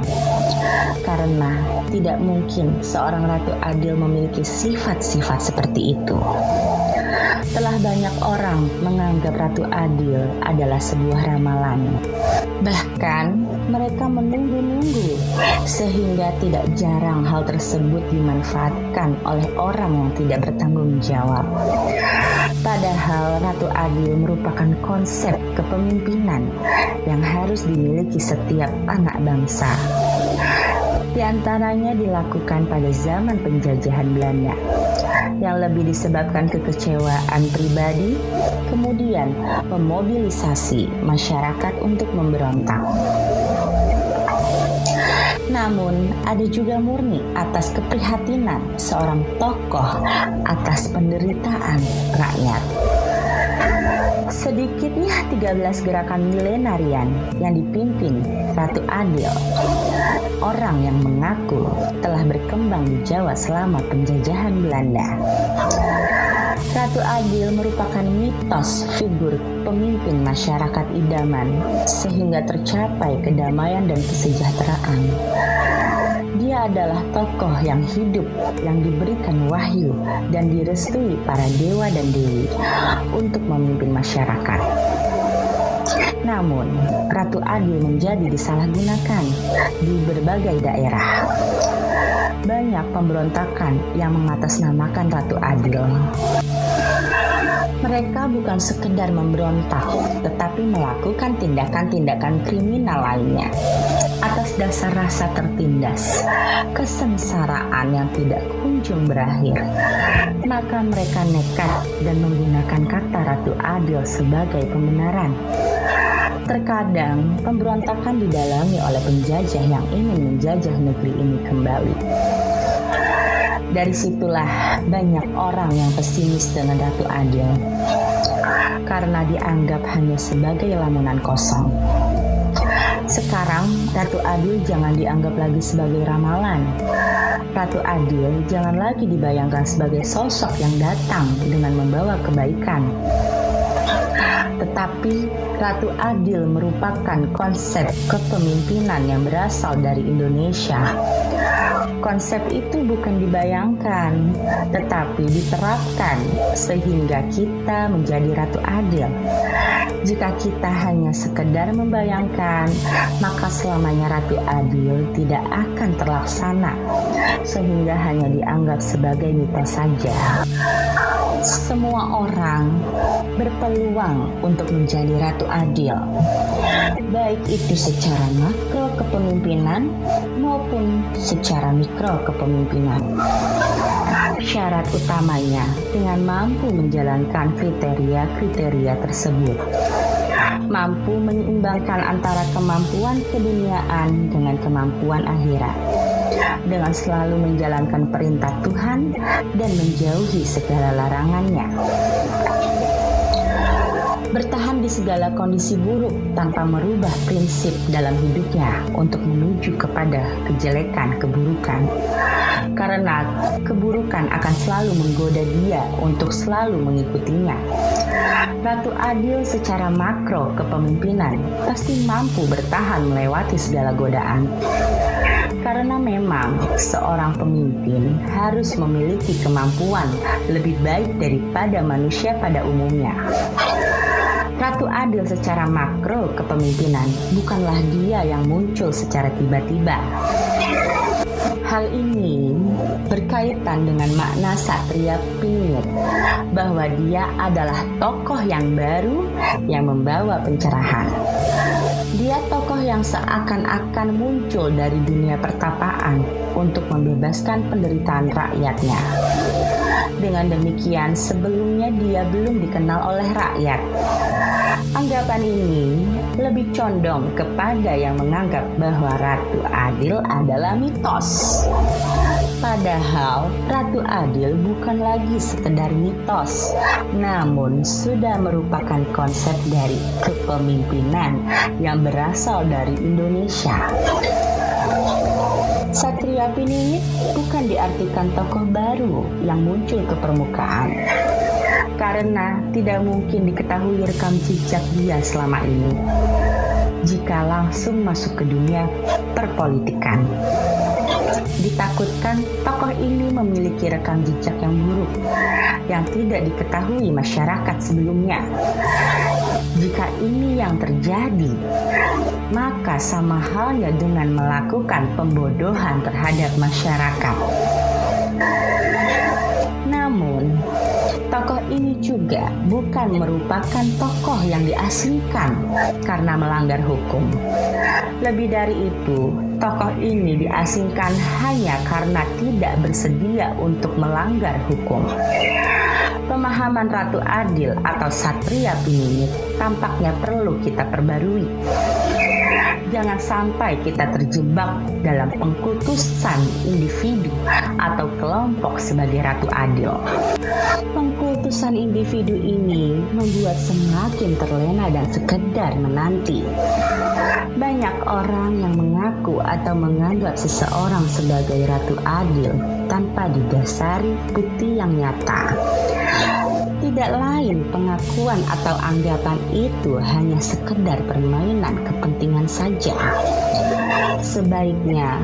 karena tidak mungkin seorang Ratu Adil memiliki sifat-sifat seperti itu. Telah banyak orang menganggap Ratu Adil adalah sebuah ramalan. Bahkan mereka menunggu-nunggu sehingga tidak jarang hal tersebut dimanfaatkan oleh orang yang tidak bertanggung jawab. Padahal Ratu Adil merupakan konsep kepemimpinan yang harus dimiliki setiap anak bangsa. Di antaranya dilakukan pada zaman penjajahan Belanda, yang lebih disebabkan kekecewaan pribadi, kemudian memobilisasi masyarakat untuk memberontak. Namun, ada juga murni atas keprihatinan seorang tokoh atas penderitaan rakyat. Sedikitnya 13 gerakan milenarian yang dipimpin Ratu Adil, orang yang mengaku telah berkembang di Jawa selama penjajahan Belanda. Ratu Adil merupakan mitos figur pemimpin masyarakat idaman sehingga tercapai kedamaian dan kesejahteraan. Dia adalah tokoh yang hidup, yang diberikan wahyu dan direstui para dewa dan dewi untuk memimpin masyarakat. Namun, Ratu Adil menjadi disalahgunakan di berbagai daerah. Banyak pemberontakan yang mengatasnamakan Ratu Adil. Mereka bukan sekedar memberontak, tetapi melakukan tindakan-tindakan kriminal lainnya. Atas dasar rasa tertindas, kesengsaraan yang tidak kunjung berakhir, maka mereka nekat dan menggunakan kata Ratu Adil sebagai pembenaran. Terkadang pemberontakan didalami oleh penjajah yang ingin menjajah negeri ini kembali. Dari situlah banyak orang yang pesimis dengan Ratu Adil, karena dianggap hanya sebagai lamunan kosong. Sekarang Ratu Adil jangan dianggap lagi sebagai ramalan. Ratu Adil jangan lagi dibayangkan sebagai sosok yang datang dengan membawa kebaikan. Tetapi Ratu Adil merupakan konsep kepemimpinan yang berasal dari Indonesia. Konsep itu bukan dibayangkan, tetapi diterapkan sehingga kita menjadi Ratu Adil. Jika kita hanya sekedar membayangkan, maka selamanya Ratu Adil tidak akan terlaksana, sehingga hanya dianggap sebagai mitos saja. Semua orang berpeluang untuk menjadi Ratu Adil, baik itu secara makro kepemimpinan maupun secara mikro kepemimpinan. Syarat utamanya dengan mampu menjalankan kriteria-kriteria tersebut. Mampu menyeimbangkan antara kemampuan keduniaan dengan kemampuan akhirat, dengan selalu menjalankan perintah Tuhan dan menjauhi segala larangannya. Bertahan di segala kondisi buruk tanpa merubah prinsip dalam hidupnya untuk menuju kepada kejelekan, keburukan. Karena keburukan akan selalu menggoda dia untuk selalu mengikutinya. Ratu Adil secara makro kepemimpinan pasti mampu bertahan melewati segala godaan. Karena memang seorang pemimpin harus memiliki kemampuan lebih baik daripada manusia pada umumnya. Ratu Adil secara makro kepemimpinan bukanlah dia yang muncul secara tiba-tiba. Hal ini berkaitan dengan makna Satria Piningit, bahwa dia adalah tokoh yang baru yang membawa pencerahan. Dia tokoh yang seakan-akan muncul dari dunia pertapaan untuk membebaskan penderitaan rakyatnya. Dengan demikian, sebelumnya dia belum dikenal oleh rakyat. Anggapan ini lebih condong kepada yang menganggap bahwa Ratu Adil adalah mitos. Padahal Ratu Adil bukan lagi sekedar mitos, namun sudah merupakan konsep dari kepemimpinan yang berasal dari Indonesia. Satria Piningit bukan diartikan tokoh baru yang muncul ke permukaan, karena tidak mungkin diketahui rekam jejak dia selama ini jika langsung masuk ke dunia perpolitikan. Ditakutkan tokoh ini memiliki rekam jejak yang buruk yang tidak diketahui masyarakat sebelumnya. Jika ini yang terjadi, maka sama halnya dengan melakukan pembodohan terhadap masyarakat. Namun, tokoh ini juga bukan merupakan tokoh yang diasingkan karena melanggar hukum. Lebih dari itu, tokoh ini diasingkan hanya karena tidak bersedia untuk melanggar hukum. Pemahaman Ratu Adil atau Satria Piningit tampaknya perlu kita perbarui. Jangan sampai kita terjebak dalam pengkultusan individu atau kelompok sebagai Ratu Adil. Pengkultusan individu ini membuat semakin terlena dan sekedar menanti. Banyak orang yang mengaku atau menganggap seseorang sebagai Ratu Adil tanpa didasari bukti yang nyata. Tidak lain, pengakuan atau anggapan itu hanya sekedar permainan kepentingan saja. Sebaiknya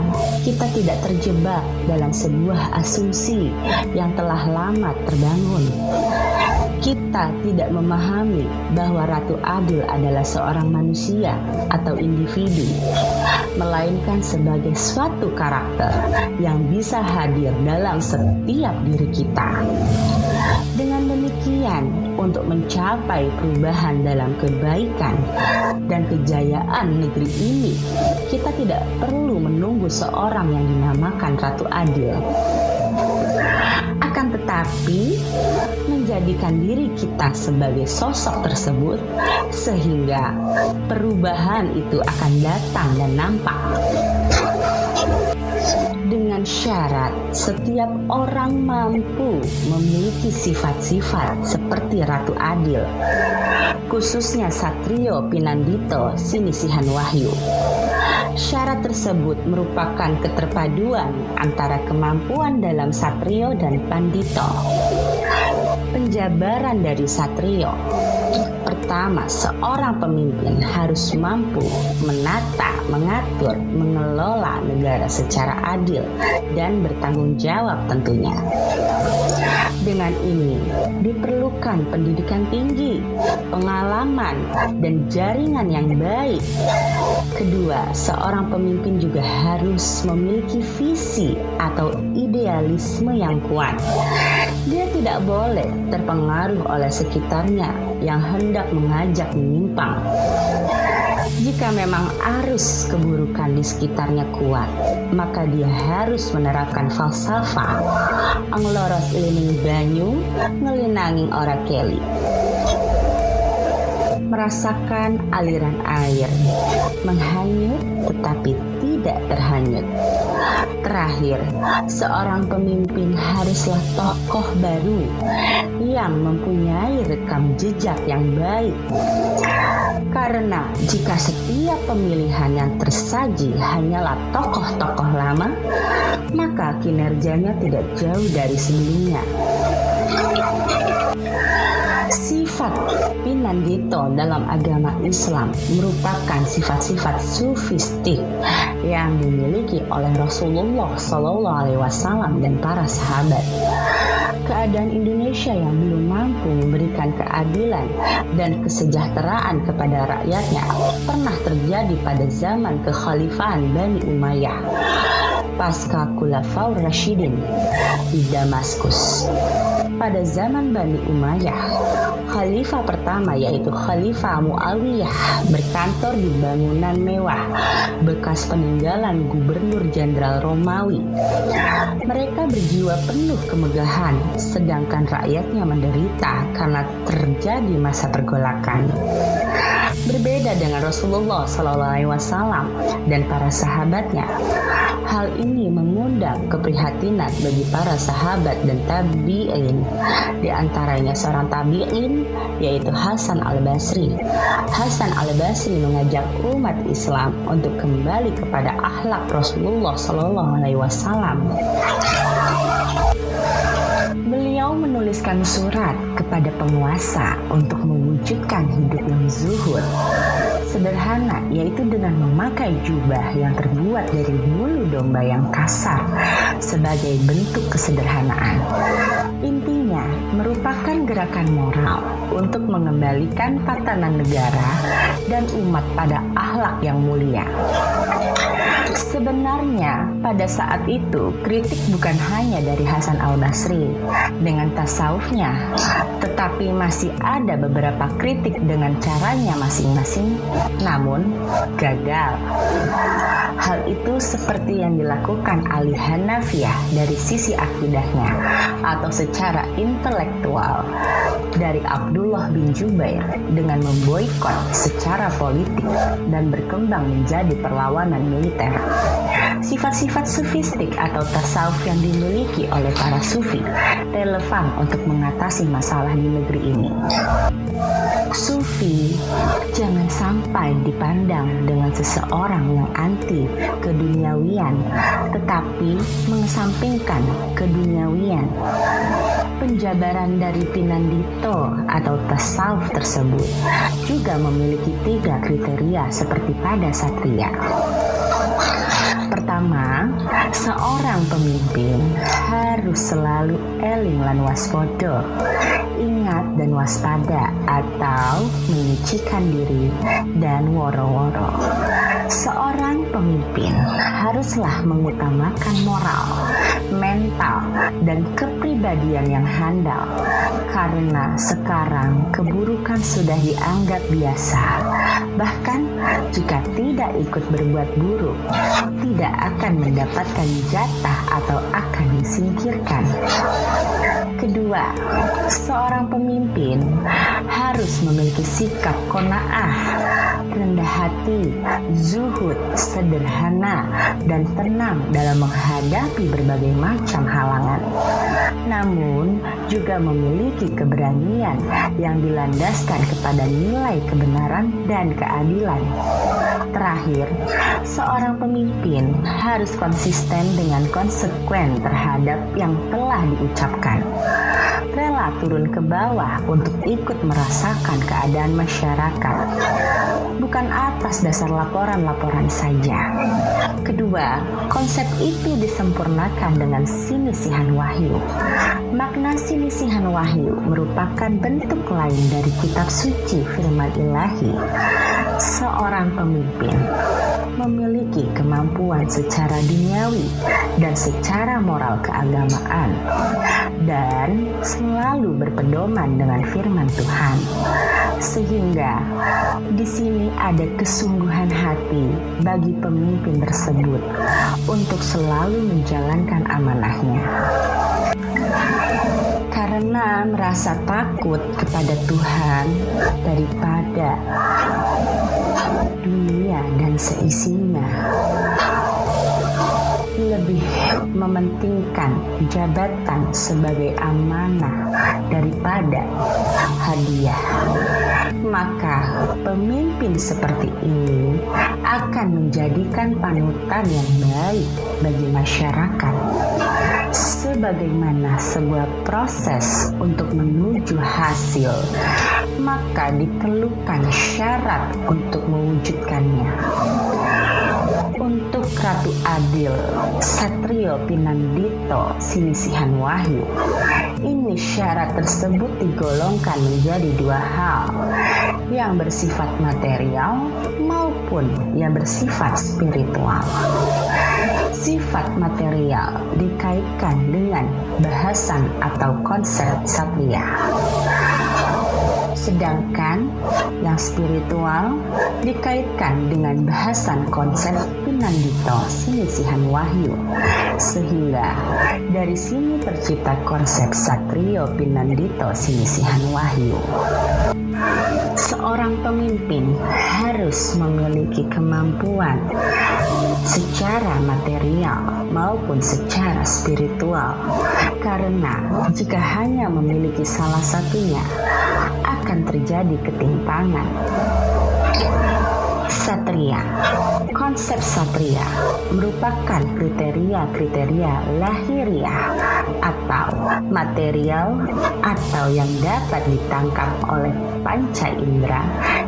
kita tidak terjebak dalam sebuah asumsi yang telah lama terbangun. Kita tidak memahami bahwa Ratu Adil adalah seorang manusia atau individu, melainkan sebagai suatu karakter yang bisa hadir dalam setiap diri kita. Dengan demikian, untuk mencapai perubahan dalam kebaikan dan kejayaan negeri ini, kita tidak perlu menunggu seorang yang dinamakan Ratu Adil. Akan tetapi, menjadikan diri kita sebagai sosok tersebut, sehingga perubahan itu akan datang dan nampak. Dengan syarat setiap orang mampu memiliki sifat-sifat seperti Ratu Adil, khususnya Satrio Pinandito Sinisihan Wahyu. Syarat tersebut merupakan keterpaduan antara kemampuan dalam Satrio dan Pandito. Penjabaran dari Satrio. Pertama, seorang pemimpin harus mampu menata, mengatur, mengelola negara secara adil dan bertanggung jawab tentunya. Dengan ini, diperlukan pendidikan tinggi, pengalaman, dan jaringan yang baik. Kedua, seorang pemimpin juga harus memiliki visi atau idealisme yang kuat. Dia tidak boleh terpengaruh oleh sekitarnya yang hendak mengajak menyimpang. Jika memang arus keburukan di sekitarnya kuat, maka dia harus menerapkan falsafah angloros ilining banyu ngelinanging ora keli. Merasakan aliran air menghanyut tetapi tidak terhanyut. Terakhir, seorang pemimpin haruslah tokoh baru yang mempunyai rekam jejak yang baik. Karena jika setiap pemilihan yang tersaji hanyalah tokoh-tokoh lama, maka kinerjanya tidak jauh dari sebelumnya. Sifat Pinandito dalam agama Islam merupakan sifat-sifat sufistik yang dimiliki oleh Rasulullah SAW dan para sahabat. Keadaan Indonesia yang belum mampu memberikan keadilan dan kesejahteraan kepada rakyatnya pernah terjadi pada zaman kekhalifahan Bani Umayyah. pasca Khulafaur Rasyidin di Damaskus. Pada zaman Bani Umayyah, khalifah pertama yaitu Khalifah Muawiyah berkantor di bangunan mewah bekas peninggalan Gubernur Jenderal Romawi. Mereka berjiwa penuh kemegahan, sedangkan rakyatnya menderita karena terjadi masa pergolakan. Berbeda dengan Rasulullah SAW dan para sahabatnya, hal ini mengundang keprihatinan bagi para sahabat dan tabi'in. Di antaranya seorang tabi'in yaitu Hasan al-Basri. Hasan al-Basri mengajak umat Islam untuk kembali kepada akhlak Rasulullah SAW. Beliau menuliskan surat kepada penguasa untuk mewujudkan hidup yang zuhud, sederhana, yaitu dengan memakai jubah yang terbuat dari bulu domba yang kasar sebagai bentuk kesederhanaan. Intinya merupakan gerakan moral untuk mengembalikan tatanan negara dan umat pada akhlak yang mulia. Sebenarnya pada saat itu kritik bukan hanya dari Hasan al-Basri dengan tasawufnya, tetapi masih ada beberapa kritik dengan caranya masing-masing, namun gagal. Hal itu seperti yang dilakukan Ali Hanafiyah dari sisi akidahnya atau secara intelektual dari Abdullah bin Jubair dengan memboikot secara politik dan berkembang menjadi perlawanan militer. Sifat-sifat sufistik atau tasawuf yang dimiliki oleh para sufi relevan untuk mengatasi masalah di negeri ini. Sufi jangan sampai dipandang dengan seseorang yang anti keduniawian, tetapi mengesampingkan keduniawian. Penjabaran dari Pinandito atau tasawuf tersebut juga memiliki 3 kriteria seperti pada Satria. Pertama, seorang pemimpin harus selalu eling lan waspada, ingat dan waspada atau menyucikan diri dan woro-woro. Seorang pemimpin haruslah mengutamakan moral, mental, dan kepribadian yang handal, karena sekarang keburukan sudah dianggap biasa. Bahkan jika tidak ikut berbuat buruk, tidak akan mendapatkan jatah atau akan disingkirkan. Kedua, seorang pemimpin harus memiliki sikap qanaah, rendah hati, zuhud, sederhana, dan tenang dalam menghadapi berbagai macam halangan. Namun, juga memiliki keberanian yang dilandaskan kepada nilai kebenaran dan keadilan. Terakhir, seorang pemimpin harus konsisten dengan konsekuen terhadap yang telah diucapkan. Rela turun ke bawah untuk ikut merasakan keadaan masyarakat, bukan atas dasar laporan-laporan saja. Kedua, konsep itu disempurnakan dengan sinisihan wahyu. Makna sinisihan wahyu merupakan bentuk lain dari kitab suci firman ilahi. Seorang pemimpin memiliki kemampuan secara duniawi dan secara moral keagamaan, dan selalu berpedoman dengan firman Tuhan. Sehingga di sini ada kesungguhan hati bagi pemimpin tersebut untuk selalu menjalankan amanahnya. Karena merasa takut kepada Tuhan daripada dunia dan seisinya, lebih mementingkan jabatan sebagai amanah daripada hadiah. Maka pemimpin seperti ini akan menjadikan panutan yang baik bagi masyarakat. Sebagaimana sebuah proses untuk menuju hasil, maka diperlukan syarat untuk mewujudkannya. Untuk Ratu Adil, Satrio Pinandito Sinisihan Wahyu, ini Kini syarat tersebut digolongkan menjadi dua hal, yang bersifat material maupun yang bersifat spiritual. Sifat material dikaitkan dengan bahasan atau konsep satria. Sedangkan yang spiritual dikaitkan dengan bahasan konsep Pinandito Sinisihan Wahyu. Sehingga dari sini tercipta konsep Satrio Pinandito Sinisihan Wahyu. Seorang pemimpin harus memiliki kemampuan secara material maupun secara spiritual, karena jika hanya memiliki salah satunya akan terjadi ketimpangan. Satria. Konsep satria merupakan kriteria-kriteria lahiriah atau material atau yang dapat ditangkap oleh panca indera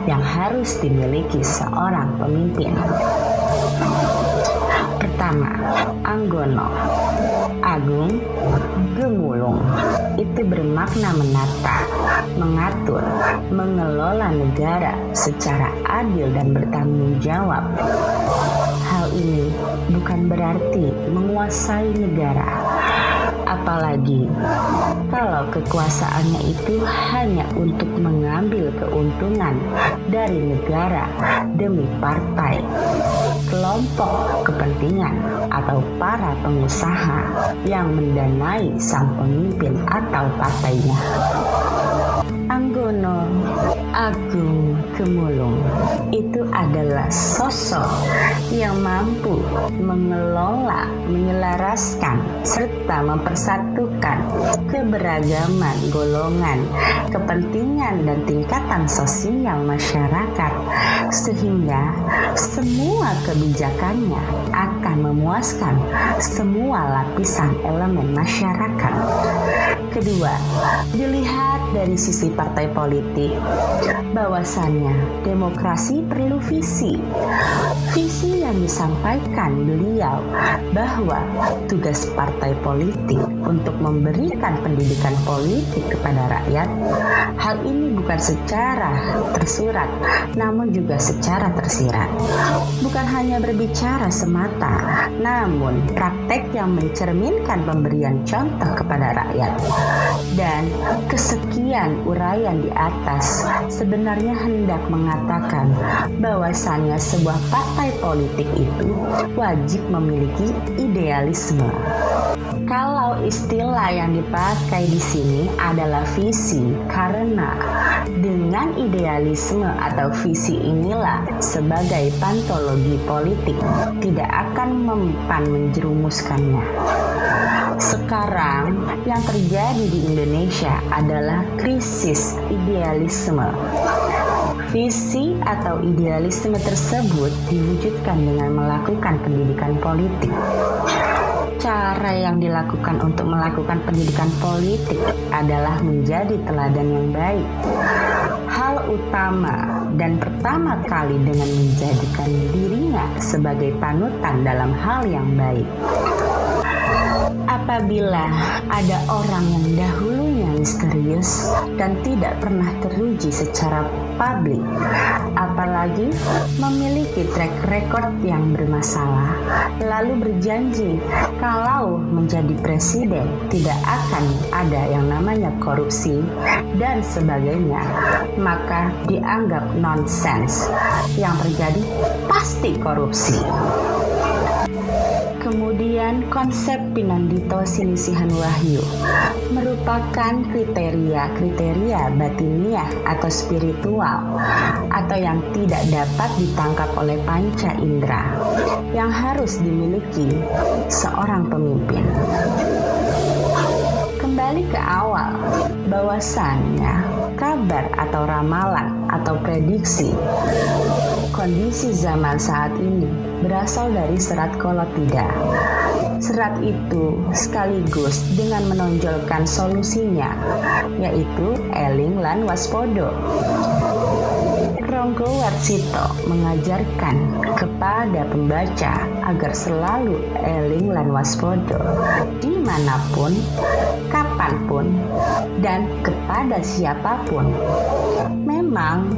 yang harus dimiliki seorang pemimpin. Pertama, Anggono. Agung, gemulung. Itu bermakna menata, mengatur, mengelola negara secara adil dan bertanggung jawab. Hal ini bukan berarti menguasai negara, apalagi kalau kekuasaannya itu hanya untuk mengambil keuntungan dari negara demi partai, kelompok kepentingan, atau para pengusaha yang mendanai sang pemimpin atau partainya. Anggono, Agung, Gemulung itu adalah sosok yang mampu mengelola, menyelaraskan, serta mempersatukan keberagaman golongan, kepentingan, dan tingkatan sosial masyarakat, sehingga semua kebijakannya akan memuaskan semua lapisan elemen masyarakat. Kedua, dilihat dari sisi partai politik, bahwasannya demokrasi perlu visi. Visi yang disampaikan beliau bahwa tugas partai politik untuk memberikan pendidikan politik kepada rakyat. Hal ini bukan secara tersurat, namun juga secara tersirat. Bukan hanya berbicara semata, namun praktek yang mencerminkan pemberian contoh kepada rakyat. Dan kesekian uraian di atas sebenarnya hendak mengatakan bahwasannya sebuah partai politik itu wajib memiliki idealisme. Kalau istilah yang dipakai di sini adalah visi, karena dengan idealisme atau visi inilah sebagai pantologi politik tidak akan mempan menjerumuskannya. Sekarang yang terjadi di Indonesia adalah krisis idealisme. Visi atau idealisme tersebut diwujudkan dengan melakukan pendidikan politik. Cara yang dilakukan untuk melakukan pendidikan politik adalah menjadi teladan yang baik. Hal utama dan pertama kali dengan menjadikan dirinya sebagai panutan dalam hal yang baik. Apabila ada orang yang dahulunya misterius dan tidak pernah teruji secara publik, apalagi memiliki track record yang bermasalah, lalu berjanji kalau menjadi presiden tidak akan ada yang namanya korupsi dan sebagainya, maka dianggap nonsens. Yang terjadi pasti korupsi. Kemudian konsep Pinandito Sinisihan Wahyu merupakan kriteria-kriteria batiniah atau spiritual atau yang tidak dapat ditangkap oleh panca indera yang harus dimiliki seorang pemimpin. Kembali ke awal, bahwasannya kabar atau ramalan atau prediksi kondisi zaman saat ini berasal dari serat Kolotida. Serat itu sekaligus dengan menonjolkan solusinya, yaitu eling lan waspodo. Ronggo Warsito mengajarkan kepada pembaca agar selalu eling lan waspodo di dimanapun, kapanpun, dan kepada siapapun. Memang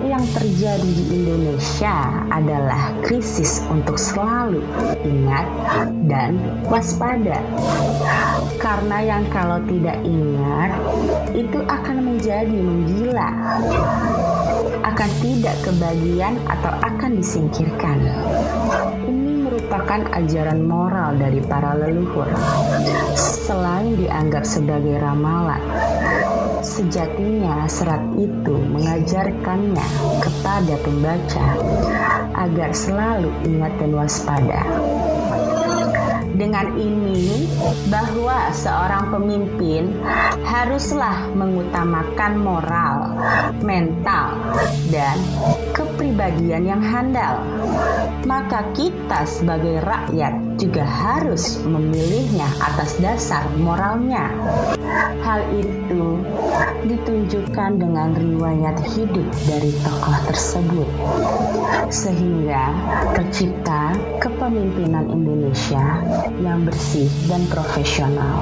yang terjadi di Indonesia adalah krisis untuk selalu ingat dan waspada. Karena yang kalau tidak ingat itu akan menjadi menggila, akan tidak kebagian atau akan disingkirkan. Ini merupakan ajaran moral dari para leluhur. Selain dianggap sebagai ramalan, sejatinya serat itu mengajarkannya kepada pembaca agar selalu ingat dan waspada. Dengan ini, bahwa seorang pemimpin haruslah mengutamakan moral, mental, dan kepribadian yang handal. Maka kita sebagai rakyat juga harus memilihnya atas dasar moralnya. Hal itu ditunjukkan dengan riwayat hidup dari tokoh tersebut, sehingga tercipta kepemimpinan Indonesia yang bersih dan profesional.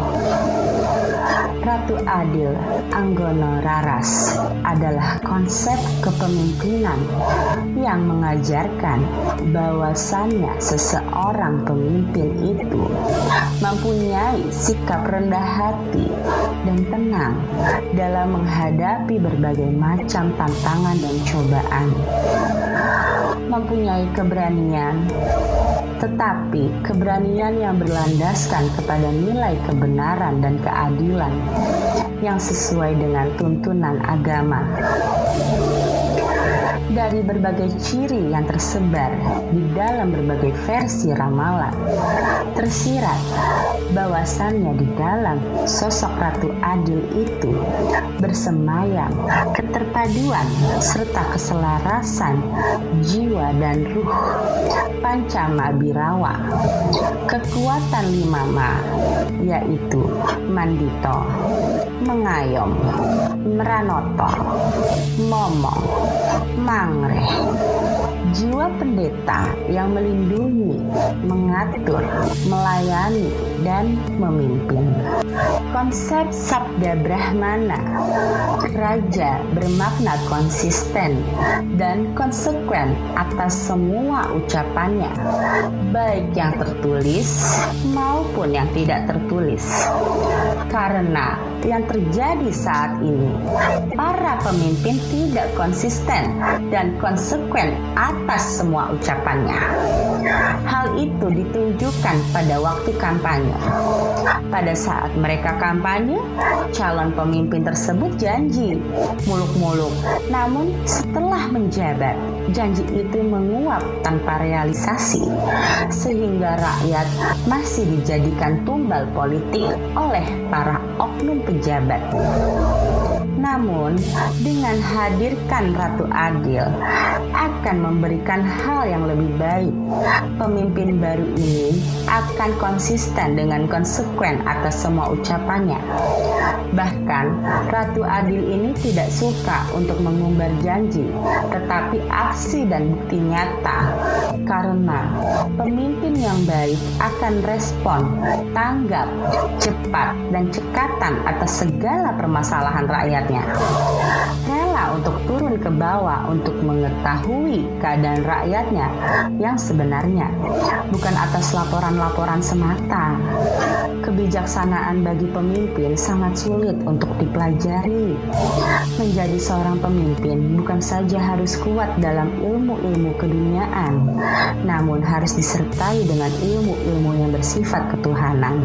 Ratu Adil Anggono Raras adalah konsep kepemimpinan yang mengajarkan bahwasannya seseorang pemimpin itu mempunyai sikap rendah hati dan tenang dalam menghadapi berbagai macam tantangan dan cobaan. Mempunyai keberanian, tetapi keberanian yang berlandaskan kepada nilai kebenaran dan keadilan yang sesuai dengan tuntunan agama. Dari berbagai ciri yang tersebar di dalam berbagai versi ramalan, tersirat bahwasannya di dalam sosok Ratu Adil itu bersemayam keterpaduan serta keselarasan jiwa dan ruh pancama birawa, kekuatan 5 ma, yaitu mandito, mengayom, meranoto, momong, mangreh, jiwa pendeta yang melindungi, mengatur, melayani, dan memimpin. Konsep Sabda Brahmana, raja bermakna konsisten dan konsekuen atas semua ucapannya, baik yang tertulis maupun yang tidak tertulis. Karena yang terjadi saat ini, para pemimpin tidak konsisten dan konsekuen atas semua ucapannya. Hal itu ditunjukkan pada waktu kampanye. Pada saat mereka kampanye, calon pemimpin tersebut janji muluk-muluk. Namun setelah menjabat, janji itu menguap tanpa realisasi, sehingga rakyat masih dijadikan tumbal politik oleh para oknum pejabat. Namun, dengan hadirkan Ratu Adil akan memberikan hal yang lebih baik. Pemimpin baru ini akan konsisten dengan konsekuen atas semua ucapannya. Bahkan, Ratu Adil ini tidak suka untuk mengumbar janji, tetapi aksi dan bukti nyata. Karena pemimpin yang baik akan respon, tanggap, cepat, dan cekatan atas segala permasalahan rakyatnya. Rela untuk turun ke bawah untuk mengetahui keadaan rakyatnya yang sebenarnya, bukan atas laporan-laporan semata. Kebijaksanaan bagi pemimpin sangat sulit untuk dipelajari. Menjadi seorang pemimpin bukan saja harus kuat dalam ilmu-ilmu keduniaan, namun harus disertai dengan ilmu-ilmu yang bersifat ketuhanan.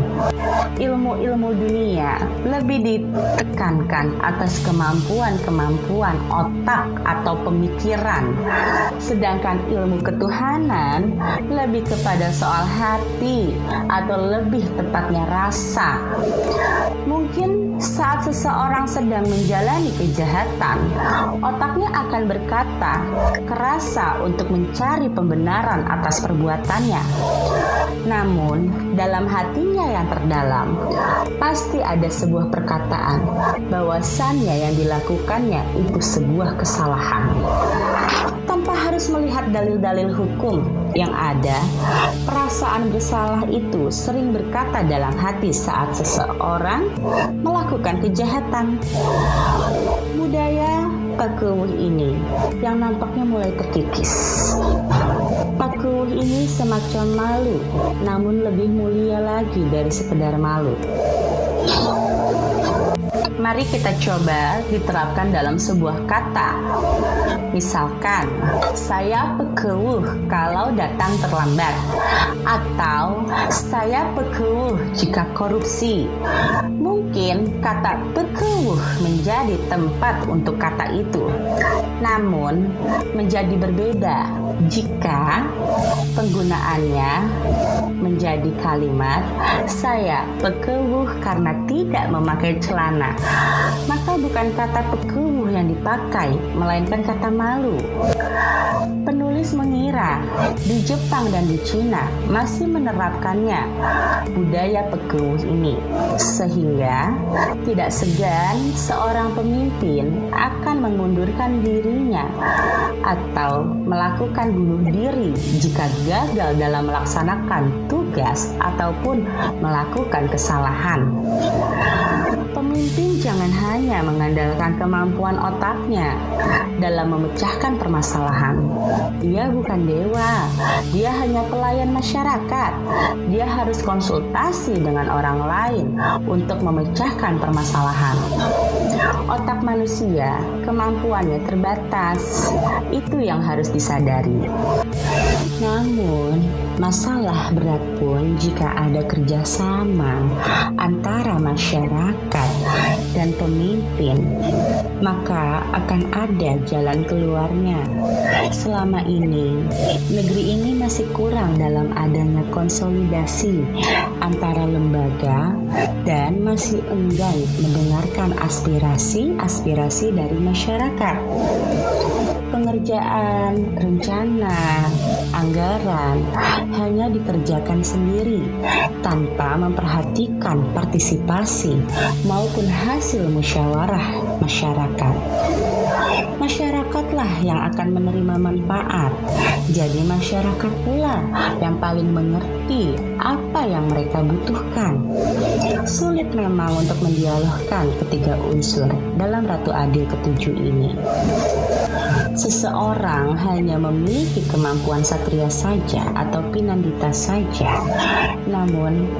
Ilmu-ilmu dunia lebih ditekankan atas kemampuan-kemampuan otak atau pemikiran, sedangkan ilmu ketuhanan lebih kepada soal hati atau lebih tepatnya rasa. Mungkin saat seseorang sedang menjalani kejahatan, otaknya akan berkata kerasa untuk mencari pembenaran atas perbuatannya. Namun, dalam hatinya yang terdalam, pasti ada sebuah perkataan bahwasannya yang dilakukannya itu sebuah kesalahan. Tanpa harus Terus melihat dalil-dalil hukum yang ada, perasaan bersalah itu sering berkata dalam hati saat seseorang melakukan kejahatan. Budaya pakeuh ini yang nampaknya mulai terkikis. Pakeuh ini semacam malu, namun lebih mulia lagi dari sekedar malu. Mari kita coba diterapkan dalam sebuah kata. Misalkan, saya pakeuh kalau datang terlambat, atau saya pakeuh jika korupsi. Mungkin kata pakeuh menjadi tempat untuk kata itu, namun menjadi berbeda jika penggunaannya menjadi kalimat saya pakeuh karena tidak memakai celana. Maka bukan kata pakeuh yang dipakai, melainkan kata malu. Penulis mengira di Jepang dan di Cina masih menerapkannya budaya pakeuh ini, sehingga tidak segan seorang pemimpin akan mengundurkan dirinya atau melakukan bunuh diri jika gagal dalam melaksanakan tugas ataupun melakukan kesalahan. Pemimpin jangan hanya mengandalkan kemampuan otaknya dalam memecahkan permasalahan. Dia bukan dewa, dia hanya pelayan masyarakat. Dia harus konsultasi dengan orang lain untuk memecahkan permasalahan. Otak manusia, kemampuannya terbatas. Itu yang harus disadari. Namun, masalah berat pun jika ada kerjasama antara masyarakat dan pemimpin, maka akan ada jalan keluarnya. Selama ini, negeri ini masih kurang dalam adanya konsolidasi antara lembaga dan masih enggan mendengarkan aspirasi dari masyarakat. Pengerjaan, rencana, anggaran hanya dikerjakan sendiri tanpa memperhatikan partisipasi maupun hasil musyawarah masyarakat. Masyarakatlah yang akan menerima manfaat. Jadi masyarakat pula yang paling mengerti apa yang mereka butuhkan. Sulit memang untuk mendialogkan ketiga unsur dalam Ratu Adil ke-7 ini. Seseorang hanya memiliki kemampuan satria saja atau pinandita saja. Namun,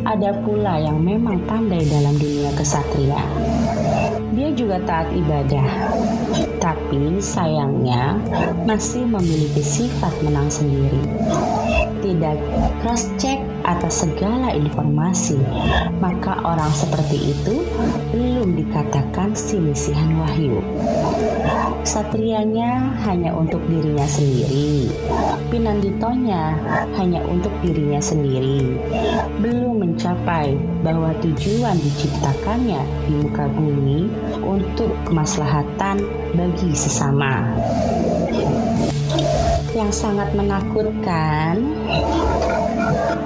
ada pula yang memang pandai dalam dunia kesatria. Dia juga taat ibadah, tapi sayangnya masih memiliki sifat menang sendiri. Tidak cross-check atas segala informasi, maka orang seperti itu belum dikatakan silisihan wahyu. Satrianya hanya untuk dirinya sendiri, pinanditonya hanya untuk dirinya sendiri, belum mencapai bahwa tujuan diciptakannya di muka bumi untuk kemaslahatan bagi sesama. Yang sangat menakutkan,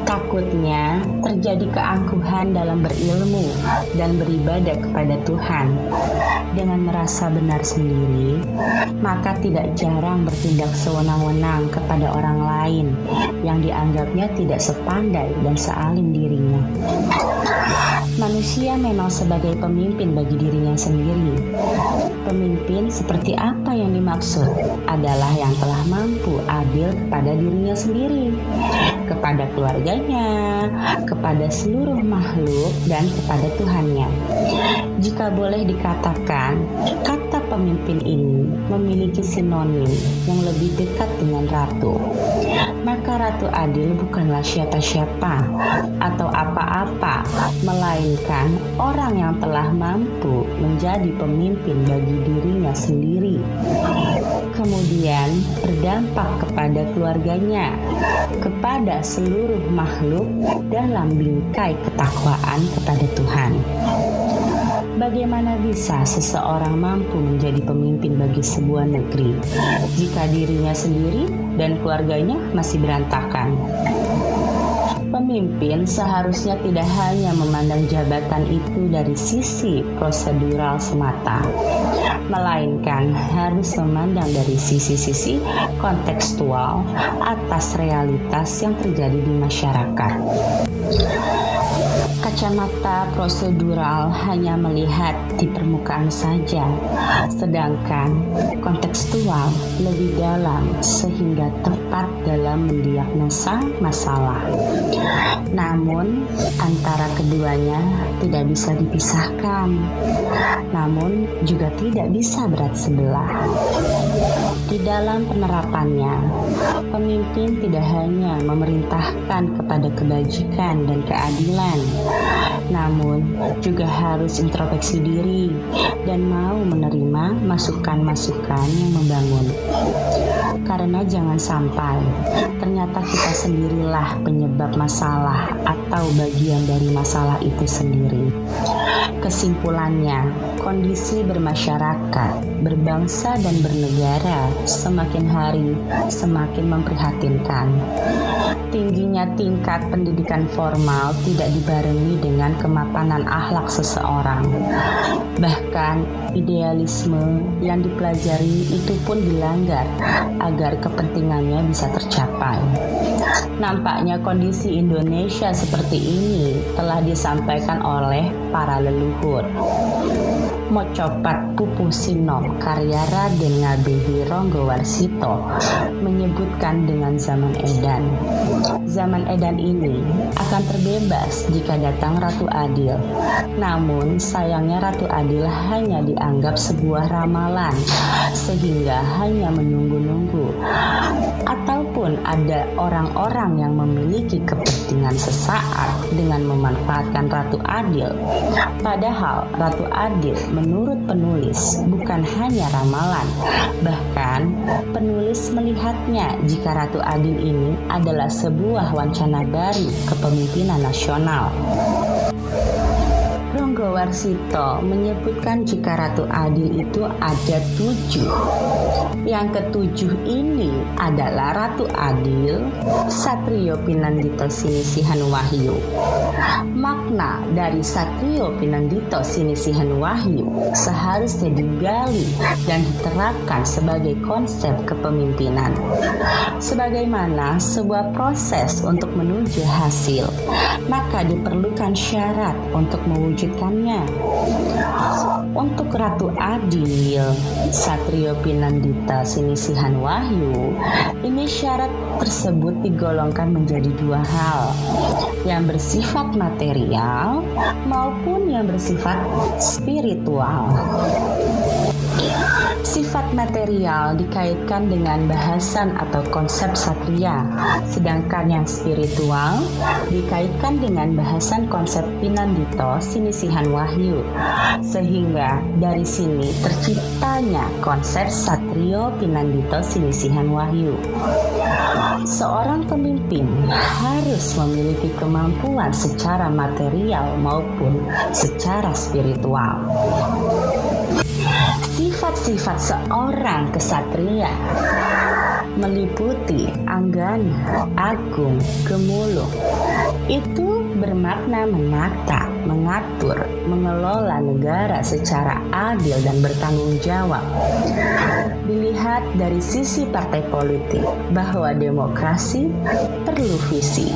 takutnya terjadi keangkuhan dalam berilmu dan beribadah kepada Tuhan. Dengan merasa benar sendiri, maka tidak jarang bertindak sewenang-wenang kepada orang lain yang dianggapnya tidak sepandai dan sealim dirinya. Manusia memang sebagai pemimpin bagi dirinya sendiri. Pemimpin seperti apa yang dimaksud adalah yang telah mampu adil kepada dirinya sendiri, kepada keluarganya, kepada seluruh makhluk, dan kepada Tuhannya. Jika boleh dikatakan, kata pemimpin ini memiliki sinonim yang lebih dekat dengan ratu. Maka Ratu Adil bukanlah siapa-siapa atau apa-apa, melainkan orang yang telah mampu menjadi pemimpin bagi dirinya sendiri, kemudian berdampak kepada keluarganya, kepada seluruh makhluk dalam bingkai ketakwaan kepada Tuhan. Bagaimana bisa seseorang mampu menjadi pemimpin bagi sebuah negeri jika dirinya sendiri dan keluarganya masih berantakan? Pemimpin seharusnya tidak hanya memandang jabatan itu dari sisi prosedural semata, melainkan harus memandang dari sisi-sisi kontekstual atas realitas yang terjadi di masyarakat. Kacamata prosedural hanya melihat di permukaan saja, sedangkan kontekstual lebih dalam sehingga tepat dalam mendiagnosa masalah. Namun, antara keduanya tidak bisa dipisahkan, namun juga tidak bisa berat sebelah. Di dalam penerapannya, pemimpin tidak hanya memerintahkan kepada kebajikan dan keadilan, namun juga harus introspeksi diri dan mau menerima masukan-masukan yang membangun. Karena jangan sampai ternyata kita sendirilah penyebab masalah atau bagian dari masalah itu sendiri. Kesimpulannya, kondisi bermasyarakat, berbangsa dan bernegara semakin hari semakin memprihatinkan. Tingginya tingkat pendidikan formal tidak dibarengi dengan kemapanan akhlak seseorang. Bahkan idealisme yang dipelajari itu pun dilanggar agar kepentingannya bisa tercapai. Nampaknya kondisi Indonesia seperti ini telah disampaikan oleh para leluhur. Mocopat Pupuh Sinom karya Raden Ngabehi Ronggowarsito menyebutkan dengan zaman edan. Zaman edan ini akan terbebas jika datang Ratu Adil. Namun sayangnya Ratu Adil hanya dianggap sebuah ramalan, sehingga hanya menunggu-nunggu. Ataupun ada orang-orang yang memiliki kepentingan sesaat dengan memanfaatkan Ratu Adil. Padahal Ratu Adil menurut penulis bukan hanya ramalan, bahkan penulis melihatnya jika Ratu Adil ini adalah sebuah wacana baru kepemimpinan nasional. Ronggowarsito menyebutkan jika Ratu Adil itu ada 7. Yang ketujuh ini adalah Ratu Adil, Satrio Pinandito Sinisihan Wahyu. Makna dari Satrio Pinandito Sinisihan Wahyu seharusnya digali dan diterapkan sebagai konsep kepemimpinan. Sebagaimana sebuah proses untuk menuju hasil, maka diperlukan syarat untuk mewujudkannya. Untuk Ratu Adil, Satrio Pinandita Sinisihan Wahyu, ini syarat tersebut digolongkan menjadi 2 hal, yang bersifat material maupun yang bersifat spiritual. Sifat material dikaitkan dengan bahasan atau konsep satria, sedangkan yang spiritual dikaitkan dengan bahasan konsep Pinandito Sinisihan Wahyu. Sehingga dari sini terciptanya konsep Satrio Pinandito Sinisihan Wahyu. Seorang pemimpin harus memiliki kemampuan secara material maupun secara spiritual. Sifat-sifat seorang kesatria meliputi anggana, agung, gemulung. Itu bermakna menata, mengatur, mengelola negara secara adil dan bertanggung jawab. Dilihat dari sisi partai politik bahwa demokrasi perlu visi.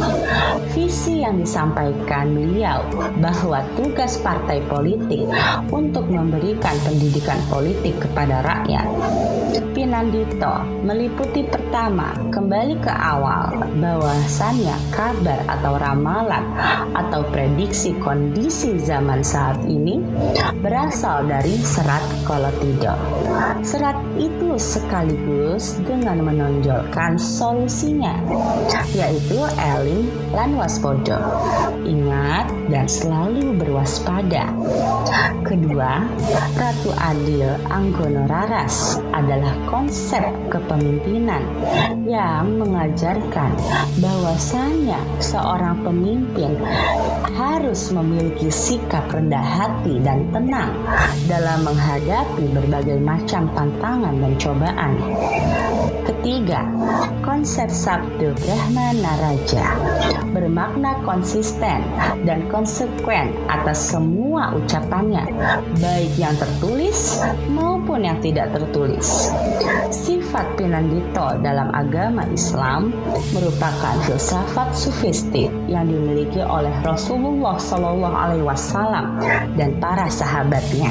Visi yang disampaikan beliau bahwa tugas partai politik untuk memberikan pendidikan politik kepada rakyat. Pinandito meliputi pertama, kembali ke awal, bahwasannya kabar atau ramalan atau prediksi kondisi zaman saat ini berasal dari serat Kolotido. Serat itu sekaligus dengan menonjolkan solusinya, yaitu eling lan waspodo, ingat dan selalu berwaspada. Kedua, Ratu Adil Anggono Raras adalah konsep kepemimpinan yang mengajarkan bahwasannya seorang pemimpin harus memiliki sikap rendah hati dan tenang dalam menghadapi berbagai macam tantangan dan cobaan. ketiga, konsep Sabdo Brahma Naraja bermakna konsisten dan konsekuen atas semua ucapannya, baik yang tertulis maupun yang tidak tertulis. Sifat Pinandito dalam agama Islam merupakan filsafat sufistik yang dimiliki oleh Rasulullah SAW dan para sahabatnya.